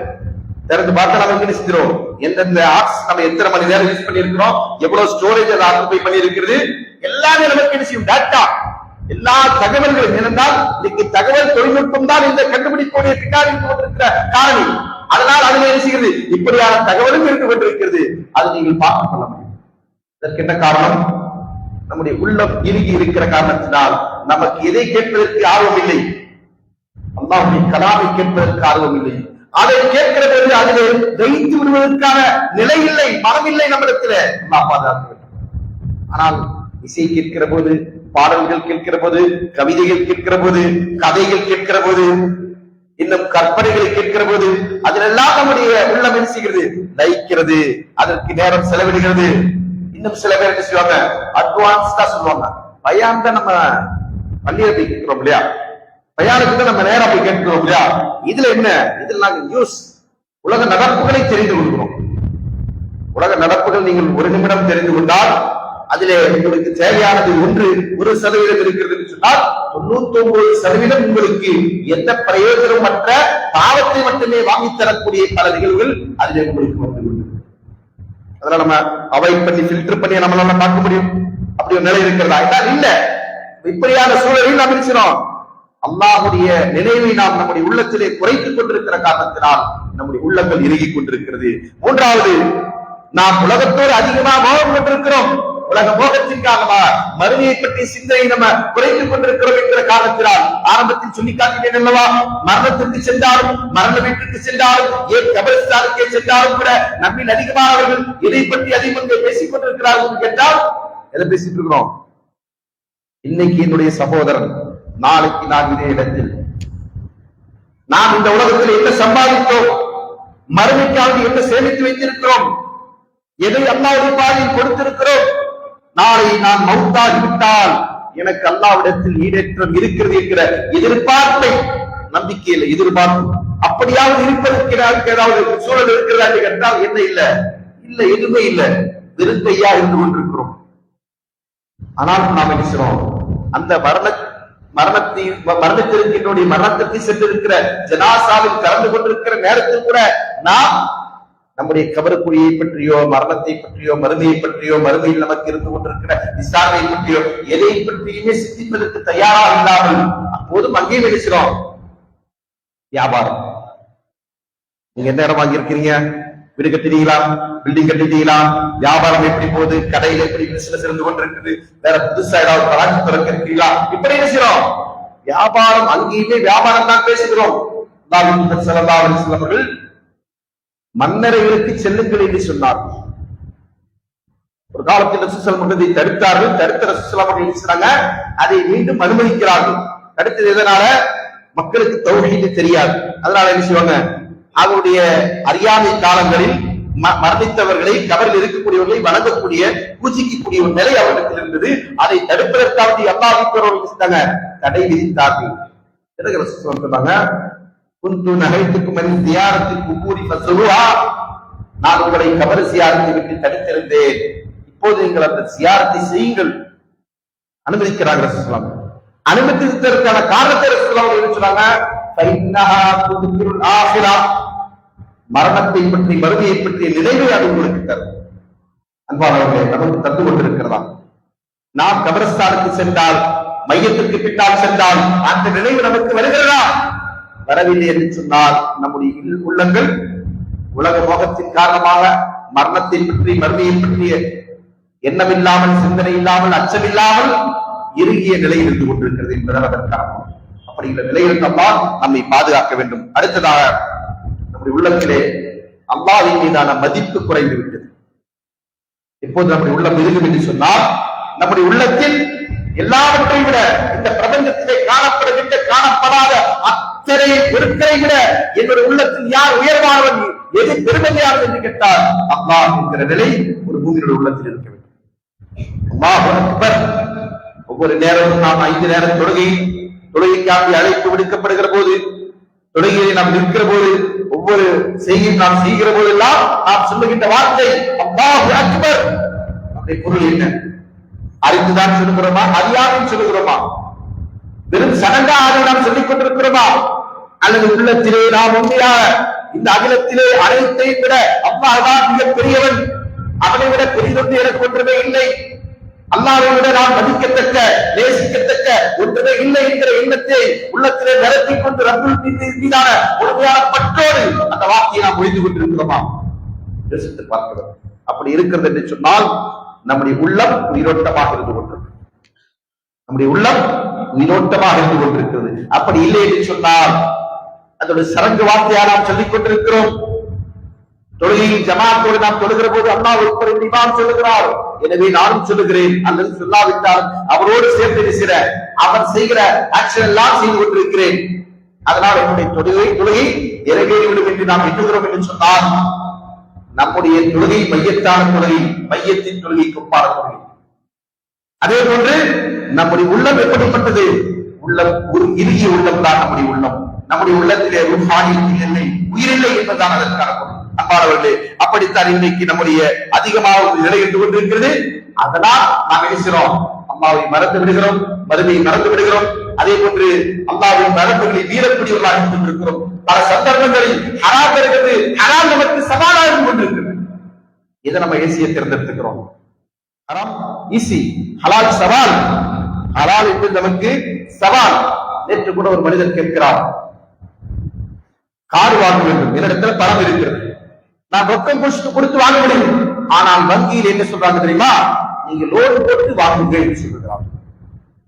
திறந்து பார்த்தா நமக்கு என்ன செஞ்சிடும்? எந்தெந்த ஆப்ஸ் நம்ம எத்தனை மணி நேரம் யூஸ் பண்ணியிருக்கிறோம், எவ்வளவு ஸ்டோரேஜ் அதை ஆக்குபை பண்ணி இருக்கிறது, எல்லாமே நமக்கு என்ன செய்யும்? டேட்டா, எல்லா தகவல்களும். ஏனென்றால் இன்னைக்கு தகவல் தொழில்நுட்பம் தான் இந்த கண்டுபிடிப்புடைய பின்னாடி கொண்டிருக்கிற காரணி. அதனால் அதில் என்ன செய்கிறது? இப்படியான தகவலும் இருந்து கொண்டிருக்கிறது. அதை நீங்கள் பார்த்துக் கொள்ள முடியும். இதற்கு என்ன காரணம்? நம்முடைய உள்ளம் இறுகி இருக்கிற காரணத்தினால் நமக்கு எதை கேட்பதற்கு ஆர்வம் இல்லை, அல்லாஹ்வுடைய கலாமை கேட்பதற்கு ஆர்வம் இல்லை. அதை கேட்கிற போது அதிலே வைத்து விடுவதற்கான நிலை இல்லை, மனம் இல்லை நம்மிடத்தில். அல்லாஹ் பாதுகாக்க வேண்டும். ஆனால் இசை கேட்கிற போது, பாடல்கள் கேட்கிற போது, கவிதைகள் கேட்கிற போது, கதைகள் கேட்கிற போது, இன்னும் கற்பனைகளை கேட்கிற போது அதிலெல்லாம் நம்முடைய உள்ளம் என்ன செய்கிறது? லயிக்கிறது, அதற்கு நேரம் செலவிடுகிறது. இன்னும் சில பேர் என்ன செய்வாங்க? அட்வான்ஸ்டா சொல்லுவாங்க, பயான் தான் நம்ம பள்ளியை போய் கேட்கிறோம் இல்லையா, பயானுக்கு தான் நம்ம நேரம் போய் கேட்கிறோம் இல்லையா. இதுல என்ன? இதுல நாங்க நியூஸ், உலக நடப்புகளை தெரிந்து கொள்கிறோம். உலக நடப்புகள் நீங்கள் ஒரு நிமிடம் தெரிந்து கொண்டால் அதிலே உங்களுக்கு தேவையானது 1% இருக்கிறது என்று சொன்னால் 99% உங்களுக்கு எந்த பிரயோஜனம் மற்ற பாவத்தை மட்டுமே வாங்கித் தரக்கூடிய பல நிகழ்வுகள் அதிலே உங்களுக்கு வந்து. அதனால நம்ம அவாய்ட் பண்ணி ஃபில்டர் பண்ணி நம்மளால பார்க்க முடியும். அப்படி ஒரு நிலை இருக்கிறதா? இல்ல. இப்படியான சூழலில் நாம் இருக்கிறோம். அல்லாஹ்வுடைய நினைவை நாம் நம்முடைய உள்ளத்திலே குறைத்துக் கொண்டிருக்கிற காரணத்தினால் நம்முடைய உள்ளங்கள் இறுகிக் கொண்டிருக்கிறது. மூன்றாவது, நாம் உலகத்தோடு அதிகமாக மோகம் கொண்டிருக்கிறோம். உலக மோகத்தின் காரணமாக மறுமையை பற்றி சிந்தனை நம்ம குறைத்துக் கொண்டிருக்கிறோம் என்கிற காரணத்தினால் ஆரம்பத்தில் சொல்லி காட்டினேன் அல்லவா, மரணத்திற்கு சென்றாலும், மரண வீட்டுக்கு சென்றாலும், ஏன் கபரிஸ்தானுக்கே சென்றாலும் கூட நம்மில் அதிகமானவர்கள் எதை பற்றி அதிகமாக பேசிக் கொண்டிருக்கிறார்கள் கேட்டால் எதை பேசிட்டு இருக்கிறோம்? இன்னைக்கு என்னுடைய சகோதரன், நாளைக்கு நான் இதே இடத்தில், நாம் இந்த உலகத்தில் என்ன சம்பாதித்தோம், மறுமைக்காக என்ன சேமித்து வைத்திருக்கிறோம், எதை அல்லாஹ்வுடைய பாதையில் கொடுத்திருக்கிறோம், நாளை நான் மௌத்தாகிவிட்டால் எனக்கு அல்லாஹ்விடத்தில் ஈடேற்றம் இருக்கிறது என்கிற எதிர்பார்ப்பை, நம்பிக்கையில் எதிர்பார்ப்பு, அப்படியாவது இருப்பதற்கு ஏதாவது சூழல் இருக்கிறதா என்று கேட்டால் என்ன இல்ல, எதுவுமே இல்ல, வெறுங்கையா இருந்து கொண்டிருக்கிறோம். ஆனால் நாம் என்ன செய்றோம், அந்த மரணத்திற்கு மரணத்திற்கு சென்றிருக்கிற ஜனாசாவில் கலந்து கொண்டிருக்கிற நேரத்தில் கூட நாம் நம்முடைய கபருக்குழியை பற்றியோ, மரணத்தை பற்றியோ, மறுமையை பற்றியோ, மறுமையில் நமக்கு இருந்து கொண்டிருக்கிற விசாரணையை பற்றியோ எதை பற்றியுமே சிந்திப்பதற்கு தயாராக இல்லாமல் அப்போதும் அங்கேயும் நினைக்கிறோம் வியாபாரம். நீங்க என்ன இடம் வாங்கியிருக்கிறீங்க, வீடு கட்டிட்டீங்களா, பில்டிங் கட்டிட்டீங்களா, வியாபாரம் எப்படி போகுது, கடையில எப்படி பிசினஸ் இருந்து கொண்டிருக்குது, வேற புதுசா ஏதாவது பராட்சி திறக்க இருக்கிறீங்களா, இப்படி நினைக்கிறோம். வியாபாரம் அங்கேயுமே வியாபாரம் தான் பேசுகிறோம். ஸல்லல்லாஹு அலைஹி வஸல்லம் அவர்கள் மன்னரைகளுக்கு செல்லுங்கள் என்று சொன்னார்கள். ஒரு காலத்தில் ரசூல் முகத்தை தடுத்தார்கள். தடுத்த ரசூல் அவர்கள் என்ன சொன்னாங்க, அதை மீண்டும் அனுமதிக்கிறார்கள். தடுத்தது எதனால, மக்களுக்கு தௌஹீத் தெரியாது, அதனால என்ன செய்வாங்க, அவருடைய அறியாமை காலங்களில் மரணித்தவர்களை, கபரில் இருக்கக்கூடியவர்களை வணங்கக்கூடிய, பூஜிக்கக்கூடிய ஒரு நிலை அவர்களுக்கு இருந்தது. அதை தடுப்பதற்காக அல்லாஹ் தடை விதித்தார்கள். சொன்னாங்க, நான் உங்களை கபர் சியாரத்தை விட்டு தடுத்திருந்தேன், இப்போது நீங்கள் அந்த சியாரத்தை செய்யுங்கள் அனுமதிக்கிறாங்க. அனுமதித்ததற்கான காரணத்தை சொன்னாங்க, மரணத்தை பற்றி, மறுமையை பற்றிய நினைவை அது உங்களுக்கு தரும். அன்பானவர்களே, நமக்கு தந்து கொண்டிருக்கிறதா, நாம் கபரஸ்தானுக்கு சென்றால், மையத்திற்கு பின்னால் சென்றால் அந்த நினைவு நமக்கு வருகிறதா? வரவில்லை என்று சொன்னால் நம்முடைய உள்ளங்கள் உலக மோகத்தின் காரணமாக மரணத்தை பற்றி, மறுமையை பற்றிய எண்ணம் இல்லாமல், சிந்தனை இல்லாமல், அச்சம் இல்லாமல் இறுகிய நிலையில் இருந்து கொண்டிருக்கிறது என்பதால் அதற்கான அப்படிங்கிற நிலையில் நம்மை பாதுகாக்க வேண்டும். அடுத்ததாக நம்முடைய உள்ளத்திலே அல்லாஹ்வின் மீதான மதிப்பு குறைந்து விட்டது. எப்போது நம்முடைய உள்ளம் இருக்கும் என்று சொன்னால், நம்முடைய உள்ளத்தில் எல்லாவற்றை விட இந்த பிரபஞ்சத்திலே காணப்படுகின்ற, காணப்படாத அத்தனை பொருட்களை விட என்னுடைய உள்ளத்தில் யார் உயர்வானவன், எது பெருமையானது என்று கேட்டால் அல்லாஹ் என்கிற நிலை ஒரு பூமியினுடைய உள்ளத்தில் இருக்க வேண்டும். அல்லாஹ் அக்பர். ஒவ்வொரு நேரமும் நாம் 5 நேரம் தொழுகைக்காக அழைப்பு விடுக்கப்படுகிற போது, தொழுகையை நாம் நிற்கிற போது, ஒவ்வொரு செய்தியும் நாம் செய்கிற போதெல்லாம் நாம் சொல்லுகின்ற வார்த்தை அல்லாஹ் அக்பர். அப்படி பொருள் என்ன? அறிந்துதான் சொல்லுகிறோமா, அறியாமல் சொல்லுகிறோமா? வெறும் சடங்காக நாம் சொல்லிக் கொண்டிருக்கிறோமா? அல்லது உள்ளத்திலே நாம் உண்மையாக இந்த அகிலத்திலே அனைத்தையும் விட அல்லாஹ்தான் மிக பெரியவன், அவனை விட பெரியதொன்று எனக்கு ஒன்றுமே இல்லை, அல்லாஹ்வை விட நாம் மதிக்கத்தக்க, நேசிக்கத்தக்க ஒன்றுமே இல்லை என்கிற எண்ணத்தை உள்ளத்திலே நிரப்பிக் கொண்டு ரப்புல் மீதான முழுமையான பற்றோடு அந்த வார்த்தையை நாம் ஒழிந்து கொண்டிருக்கிறோமா? யோசித்து பார்க்கிறோம். அப்படி இருக்கிறது என்று சொன்னால் நம்முடைய உள்ளம் உயிரோட்டமாக இருந்து கொண்டிருக்கிறது. நம்முடைய உள்ளம் உயிரோட்டமாக இருந்து கொண்டிருக்கிறது. அப்படி இல்லை என்று சொன்னால் அதோட சரங்கு வார்த்தையா நாம் சொல்லிக் கொண்டிருக்கிறோம். தொழுகையில் ஜமாத்தோடு நாம் தொழுகிற போது அல்லாஹ் ஒருவர் இமாம் சொல்லுகிறார், எனவே நானும் சொல்லுகிறேன், அல்லது சொல்லாவிட்டால் அவரோடு சேர்ந்து இருக்கிற அவர் செய்கிற ஆக்ஷன் எல்லாம் செய்து கொண்டிருக்கிறேன், அதனால் என்னுடைய தொழுகை நிறைவேறிவிடும் என்று நாம் எண்ணுகிறோம் என்று சொன்னால் நம்முடைய தொழுகை மையத்தான தொழுகை, மையத்தின் தொழுகைக்கு ஒப்பான தொழுகை. அதே போன்று நம்முடைய உள்ளம் எப்படிப்பட்டது? உள்ளம் ஒரு இறுகிய உள்ளம் தான் நம்முடைய உள்ளம். நம்முடைய உள்ளத்திலே இல்லை, உயிரில்லை என்பதுதான் அதற்கான பொருள். அன்பானவர்களே, அப்படித்தான் இன்றைக்கு நம்முடைய அதிகமாக ஒரு நிலை இருந்து கொண்டிருக்கிறது. அதனால் நாம் நினைக்கிறோம், அல்லாஹ்வை மறந்து விடுகிறோம், மறுமையை மறந்து விடுகிறோம். அதே போன்று அல்லாஹ்வின் மரபுகளை மீறக்கூடியவர்களாக இருந்து கொண்டிருக்கிறோம். பல சந்தர்ப்பங்களில் ஹராம் இருக்கிறது, ஹராம் நமக்கு சவாலாக இருந்து கொண்டிருக்கிறது. இதை நம்ம ஈஸியை தேர்ந்தெடுத்துக்கிறோம். ஹராம் ஈஸி, ஹலால் சவால். ஹலால் என்று நமக்கு சவால். நேற்று கூட ஒரு மனிதர் கேட்கிறார், கார் வாங்க வேண்டும், என்னிடத்துல பணம் இருக்கிறது, நான் ரொக்கம் கொடுத்து வாங்க முடியும், ஆனால் வங்கியில் என்ன சொல்றாங்க தெரியுமா, நீங்க லோன் போட்டு வாங்குங்க என்று சொல்லுகிறாங்க.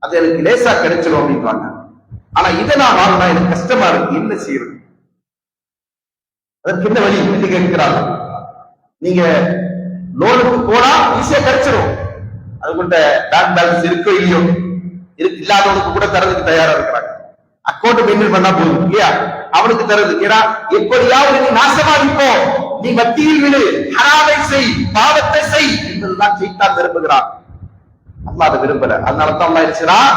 அது எனக்கு லேசா கிடைச்சிடும் அப்படின்றாங்க. ஆனா இதை நான் வாங்கினா எனக்கு கஷ்டமா இருக்கு, என்ன செய்யறது? அதற்கு என்ன வழி என்று கேட்கிறாங்க. நீங்க லோனுக்கு போனா ஈஸியா கிடைச்சிடும், அது கொண்ட பேங்க் பேலன்ஸ் இருக்கோ இல்லையோ, இல்லாதவனுக்கு கூட தரதுக்கு தயாரா இருக்கிறாங்க. அக்கௌண்ட் மெயின்டைன் பண்ணா போதும் இல்லையா, அவனுக்கு தருது. ஏன்னா எப்படியாவது நீ நாசமாகிப்போ, நீ வட்டியில் விழு, ஹராமை செய், பாவத்தை செய் என்பதுதான் சைத்தான் விரும்புகிறான். அல்லாஹ் அதை விரும்பல. அதனாலதான் அல்லாஹ் இருக்கிறான்,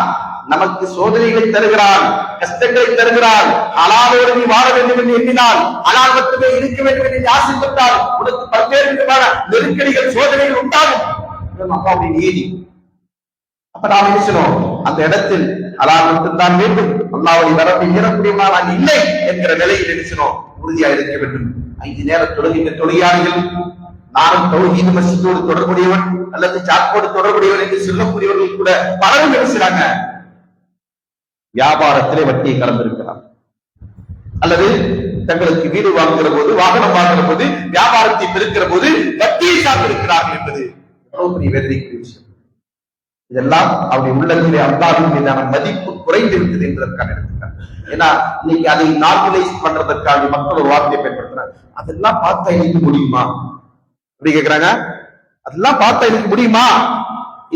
நமக்கு சோதனைகளை தருகிறான், கஷ்டங்களை தருகிறான். ஹலாலோடு நீ வாழ வேண்டும் என்று எண்ணினால், ஹலால் மட்டுமே இருக்க வேண்டும் என்று ஆசைப்பட்டால் உனக்கு பல்வேறு விதமான நெருக்கடிகள், சோதனைகள் உண்டாகும். அல்லாஹ்வுடைய நீதி. அப்ப நாம் என்ன செய்யணும், அந்த இடத்தில் ஹலால் மட்டும்தான் வேண்டும், அல்லாஹ்வை வரம்பை மீறக்கூடியவனாக இல்லை என்கிற நிலையில் என்ன செய்யணும், உறுதியாக இருக்க வேண்டும். 5 நேர தொழுகின்ற தொழிலாளிகள், நானும் தௌஹீத் மஸ்ஜிதோடு தொடர்புடையவன் அல்லது ஜாக்கோடு தொடர்புடையவன் என்று சொல்லக்கூடியவர்கள் கூட பலரும் என்ன செய்றாங்க, வியாபாரத்திலே வட்டியை கலந்திருக்கிறார், அல்லது தங்களுக்கு வீடு வாங்குகிற போது, வாகனம் வாங்குகிற போது, வியாபாரத்தை பெருக்கிற போது வட்டியை சார்ந்திருக்கிறார்கள் என்பது வேதனைக்குரிய விஷயம். இதெல்லாம் அவருடைய உள்ளத்திலே அல்லாஹ்வின் மீதான மதிப்பு குறைந்து விட்டது என்பதற்கான எடுத்துக்காட்டு. ஏன்னா இன்னைக்கு அதை நார்மலைஸ் பண்றதற்காக மக்கள் ஒரு வார்த்தையை பயன்படுத்துறாங்க, அதெல்லாம் பார்த்தா எனக்கு முடியுமா அப்படி கேட்கிறாங்க. அதெல்லாம் பார்த்தா எனக்கு முடியுமா,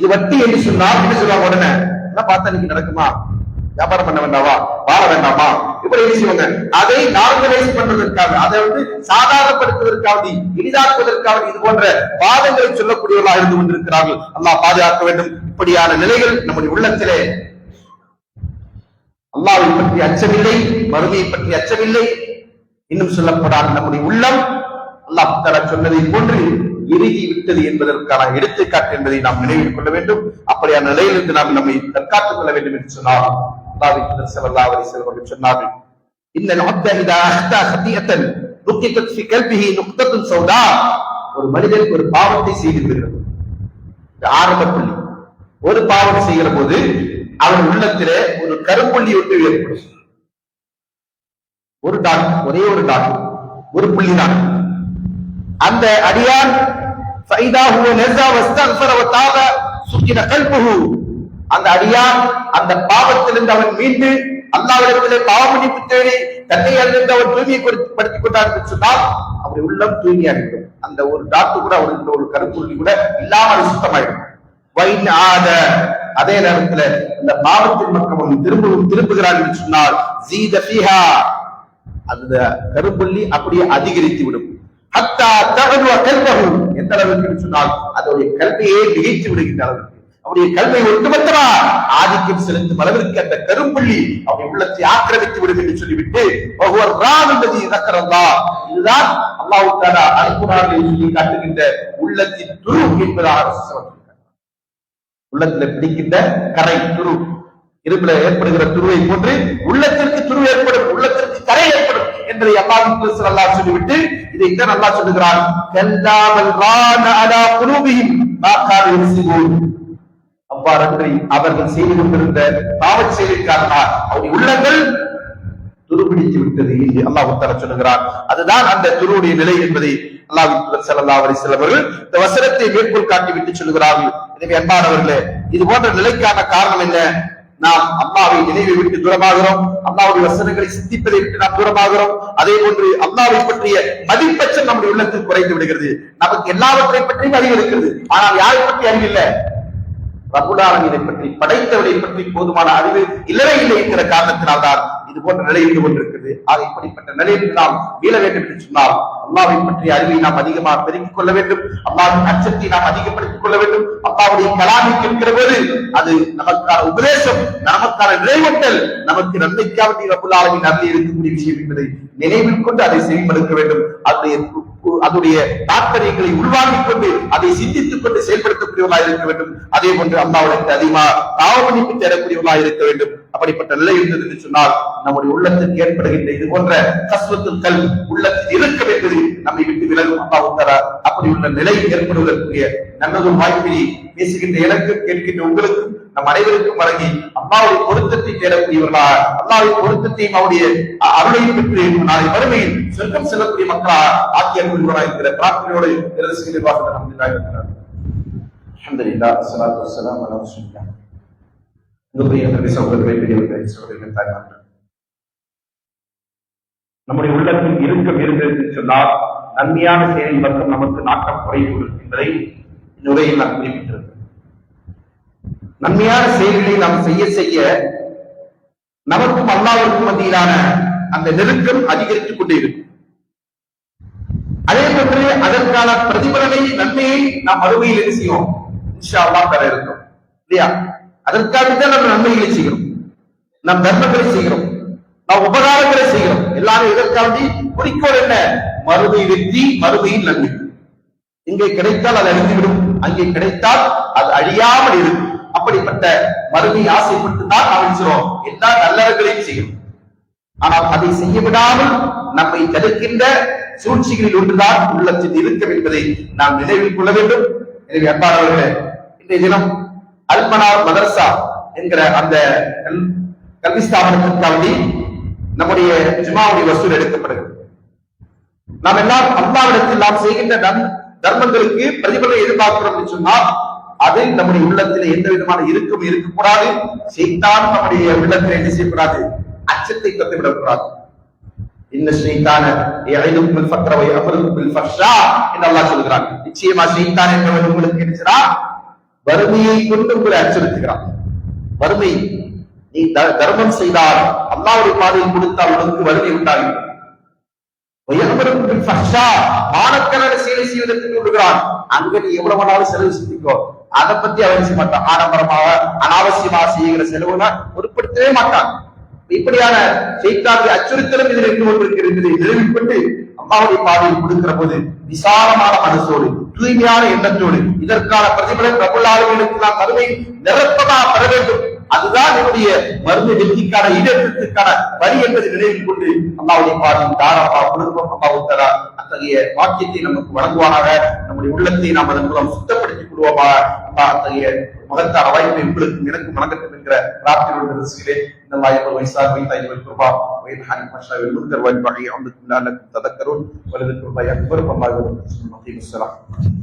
இது வட்டி என்று சொன்னால் என்ன சொல்லுவாங்க, உடனே எல்லாம் பார்த்தா எனக்கு நடக்குமா, வியாபாரம் பண்ண வேண்டாமா, வாழ வேண்டாமா, இப்படி செய்வாங்க. அதை நார்மலைஸ் பண்றதற்காக, அதை சாதாரணப்படுத்துவதற்காக, எளிதாக்குவதற்காக இது போன்ற வாதங்களை சொல்லக்கூடியவர்களாக இருந்து கொண்டிருக்கிறார்கள். அல்லாஹ் பாதுகாக்க வேண்டும். இப்படியான நிலைகள் நம்முடைய உள்ளத்திலே அல்லாஹ்வை பற்றி அச்சமில்லை, மறுமையை பற்றி அச்சமில்லை. இன்னும் சொல்லப்படாத நம்முடைய உள்ளம் அல்லாஹ் தஆலா சொன்னதை போன்று இறுகி விட்டது என்பதற்கான எடுத்துக்காட்டு என்பதை நாம் நினைவில் கொள்ள வேண்டும். அப்படியான நிலையிலிருந்து நாம் நம்மை தற்காத்துக் கொள்ள வேண்டும் என்று சொன்னார் அல்லாஹ்வின் தூதர் ஸல்லல்லாஹு அலைஹி வஸல்லம் சொன்னார்கள், இன்னல் அப்த இதா அஹ்தா ஹதியத்தன் நுக்தத் ஃபீ கல்பிஹி நுக்தத்துன் சௌதா. ஒரு மனிதன் ஒரு பாவத்தை செய்து விடுகிறார், ஆரம்ப புள்ளி, ஒரு பாவம் செய்கிற போது அவன் உள்ளத்திலே ஒரு கருப்புள்ளி ஒன்று ஏற்படும். ஒரு டாட், ஒரே ஒரு டாட், ஒரு புள்ளி தான். அந்த அடியான் அந்த அடியான் அந்த பாவத்திலிருந்து அவன் மீண்டு அல்லாஹ்விடத்திலே பாவ மன்னிப்பு தேடி தன்னை அறிந்து அவன் தூய்மைப்படுத்திக் கொண்டார் என்று சொன்னால் அவருடைய உள்ளம் தூய்மையாக இருக்கும். அந்த ஒரு டாட்டு கூட, அவருக்கு ஒரு கருப்புள்ளி கூட இல்லாமல் சுத்தமாயிடும். அதே நேரத்தில் அந்த பாவத்தின் பக்கம் திரும்புகிறார் என்று சொன்னால் அந்த கருப்புள்ளி அப்படியே அதிகரித்து விடும். எந்த அளவுக்கு சொன்னால் அதோடைய கல்வியை நிகழ்ச்சி விடுகின்ற அளவுக்கு, அவருடைய கல்வியை ஒட்டுமொத்தமா ஆதிக்கம் செலுத்தும் அளவிற்கு அந்த கரும்புள்ளி அவருடைய உள்ளத்தை ஆக்கிரமித்து விடும் என்று சொல்லிவிட்டு இதுதான் அல்லாஹ் தஆலா அல்-குர்ஆனில் சொல்லி காட்டுகின்ற உள்ளத்தின் துரு என்பதாக உள்ளத்தில் பிடிக்கின்ற கரை துரு, இருப்பில ஏற்படுகிற துருவை போன்று உள்ளத்திற்கு துரு ஏற்படும், உள்ளத்திற்கு கரை ஏற்படும் என்பதை அல்லாஹ்வின் தூதர் ஸல்லல்லாஹு அலைஹி சொல்லிவிட்டு இதைத்தான் அல்லாஹ் சொல்லுகிறான், கல்லாமல் ரான அலா குலூபிஹிம் மா கானூ யக்ஸிபூன். அவ்வாறன்றி அவர்கள் செய்து கொண்டிருந்த பாவச் செயலின் காரணமாக அவருடைய உள்ளங்கள் துருபிடித்து விட்டது என்று அல்லாஹ் தஆலா சொல்லுகிறான். அதுதான் அந்த துருவுடைய நிலை என்பதை அல்லாஹ்வின் தூதர் ஸல்லல்லாஹு அலைஹி வஸல்லம் அவர்கள் இந்த வசனத்தை மேற்கோள் காட்டி விட்டு சொல்லுகிறார்கள். எனவே அன்பானவர்களே, இது போன்ற நிலைக்கான காரணம் என்ன? நாம் அல்லாஹ்வை நினைவை விட்டு தூரமாகிறோம், அல்லாஹ்வுடைய வசனங்களை சிந்திப்பதை விட்டு நாம் தூரமாகிறோம். அதே போன்று அல்லாஹ்வை பற்றிய மதிப்பச்சம் நம்முடைய உள்ளத்தில் குறைந்து விடுகிறது. நமக்கு எல்லாவற்றை பற்றியும் அறிவு இருக்கிறது, ஆனால் யாரை பற்றி அறிவில்லை, ரப்புல் ஆலமீனை பற்றி, படைத்தவரை பற்றி போதுமான அறிவு இல்லவே இல்லை என்கிற காரணத்தினால்தான் இது போன்ற நிலை இருந்து கொண்டிருக்கிறது. ஆக இப்படிப்பட்ட நிலையில் நாம் மீள வேண்டும் என்று சொன்னால் அல்லாஹ்வை பற்றிய அறிவை நாம் அதிகமாக பெருக்கிக் கொள்ள வேண்டும், அல்லாஹ்வின் அச்சத்தை நாம் அதிகப்படுத்திக் கொள்ள வேண்டும். அல்லாஹ்வுடைய கலாமை கேட்கிற போது அது நமக்கான உபதேசம், நமக்கான நினைவூட்டல், நமக்கு நன்மைக்காக ரப்புல் ஆலமீன் அருளி இருக்கக்கூடிய விஷயம் என்பதை நினைவில் கொண்டு அதை செவிமடுக்க வேண்டும். அதனுடைய தாற்பயங்களை உள்வாங்கிக் கொண்டு அதை சிந்தித்துக் கொண்டு செயல்படுத்தக்கூடியவர்களாக இருக்க வேண்டும். அதே போன்று அல்லாஹ்வுக்கு அதிகமாக பாவ மன்னிப்பு தேடக்கூடியவர்களாக இருக்க வேண்டும். அப்படிப்பட்ட நிலை இருந்தது என்று சொன்னால் நம்முடைய உள்ளத்திற்கு ஏற்படுகின்ற இது போன்ற கஸ்வத்துல் கல்ப், உள்ளத்தில் இருக்க என்பது நம்மை விட்டு விலகும். அல்லாஹ் தஆலா அப்படி உள்ள நிலை ஏற்படுவதற்குரிய நல்லதொரு வாய்ப்பினை பேசுகின்ற எனக்கு, கேட்கின்ற உங்களுக்கு, நம் அனைவருக்கும் வழங்கி அல்லாஹ்வுடைய பொருத்தத்தை தேடக்கூடியவர்களாக, அல்லாஹ்வுடைய பொருத்தத்தையும் அவருடைய அருளையும் பெற்று நாளை மறுமையில் சொர்க்கம் செல்லக்கூடிய மக்களாக ஆக்கிய கொள்வராக இருக்கிற பிரார்த்தனையோடு அல்ஹம்துலில்லாஹ் ஸலாத்து வஸ்ஸலாமு அலா ரசூலில்லாஹ். நம்முடைய உள்ளத்தில் இறுக்கம் இருந்தது சொன்னால் நன்மையான செயலின் பக்கம் நமக்கு நாட்டம் குறைவு என்பதை இந்த உரையில் நான் குறிப்பிட்டிருக்கிறேன். நன்மையான செயல்களை நாம் செய்ய செய்ய நமக்கும் அல்லாஹ்வுக்கும் மத்தியிலான அந்த நெருக்கம் அதிகரித்துக் கொண்டே இருக்கும். அதே போன்று அதற்கான பிரதிபலனை நன்மையை நாம் மறுமையில் என்ன செய்வோம், இன்ஷா அல்லாஹ் பெற இருக்கிறோம் இல்லையா? அதற்காகத்தான் நம்ம நன்மைகளை செய்கிறோம், நம் தர்மங்களை செய்கிறோம், நாம் உபகாரங்களை செய்கிறோம். எல்லாரும் இதற்காண்டி குறிக்கோள் என்ன? மறுமை வெற்றி, மறுமையில் நன்மை. இங்கே கிடைத்தால் அது அழிந்துவிடும், அங்கே கிடைத்தால் அது அழியாமல் இருக்கும். அப்படிப்பட்ட மறுமை ஆசைப்பட்டு தான் நாம் இருக்கிறோம், எல்லா நல்லவர்களையும் செய்கிறோம். ஆனால் அதை செய்ய விடாமல் நம்மை தடுக்கின்ற சூழ்ச்சிகளில் ஒன்றுதான் உள்ளத்தில் இருக்கும் என்பதை நாம் நினைவில் கொள்ள வேண்டும். எனவே அன்பானவர்களே, இன்றைய தினம் அல்மனார் மதர்சா என்கிற அந்த கல்வி ஸ்தாபனத்திற்காண்டி நம்முடைய ஜுமாவுடைய வசூல் எடுக்கப்படுகிறது. நாம் எல்லாம் அல்லாஹ்விடத்தில் நாம் செய்கின்ற தர்மங்களுக்கு பிரதிபலனை எதிர்பார்க்கிறோம் என்று சொன்னால் அதில் நம்முடைய உள்ளத்தில் எந்த விதமான இருக்கும் இருக்கக்கூடாது. ஷைத்தான் நம்முடைய உள்ளத்தில் என்ன செய்யக்கூடாது? அச்சத்தை தந்துவிடக்கூடாது. இன்ன ஷைத்தான யஇதுகுல் ஃபக்ர வ யஅமுருக்கும் பில் ஃபஹ்ஷா என்று அல்லாஹ் சொல்கிறான். நிச்சயமா ஷைத்தான் என்பவன் உங்களுக்கு என்ன செய்றான்? வறுமையை கொண்டு உங்களை அச்சுறுத்துகிறான். வறுமை, நீ தர்மம் செய்தால், அல்லாஹ்வுடைய பாதையில் கொடுத்தால் உனக்கு வறுமை உண்டாகும். மானக்கணக்கு சேவை செய்வதற்கு விடுகிறான். அங்க நீ எவ்வளவு வேணாலும் செலவு செஞ்சுக்கோ, அதை பத்தி அவன் செய்ய மாட்டான். ஆடம்பரமாக அனாவசியமாக செய்கிற செலவுனா பொருட்படுத்தவே மாட்டான். இப்படியான ஷைத்தானுடைய அச்சுறுத்தலும் இதில் இருந்து கொண்டிருக்கிறது. நிறுவிக் கொண்டு அல்லாஹ்வுடைய பாதையில் கொடுக்கிற போது விசாலமான மனசோடு, தூய்மையான எண்ணத்தோடு இதற்கான பிரதிபலன் ரப்பல் ஆலமீனுக்கு நாம் மறுமை நிரப்பமாக பெற வேண்டும். அதுதான் என்னுடைய மருந்து வெற்றிக்கான ஈடேற்றத்திற்கான வழி என்பதை நினைவில் கொண்டு அல்லாஹ்வுடைய பாதையில் தாராளமாக கொடுப்போம். அல்லாஹ் தஆலா அத்தகைய வாக்கியத்தை நமக்கு வழங்குவானாக. நம்முடைய உள்ளத்தை நாம் அதன் மூலம் சுத்தப்படுத்திக் கொள்வோமாக. அல்லாஹ் அத்தகைய மகத்தான வாய்ப்பை உங்களுக்கு எனக்கு வழங்கட்டும் என்கிற பிரார்த்தனையோடு ரசிக்கிறே. இந்த வாய்ப்பு வைசாக வைத்தாய் கிருபா وينحني المشاء والمنكر والبغي يعظكم لعلكم تذكرون ولذكر الله أكبر والله يعلم.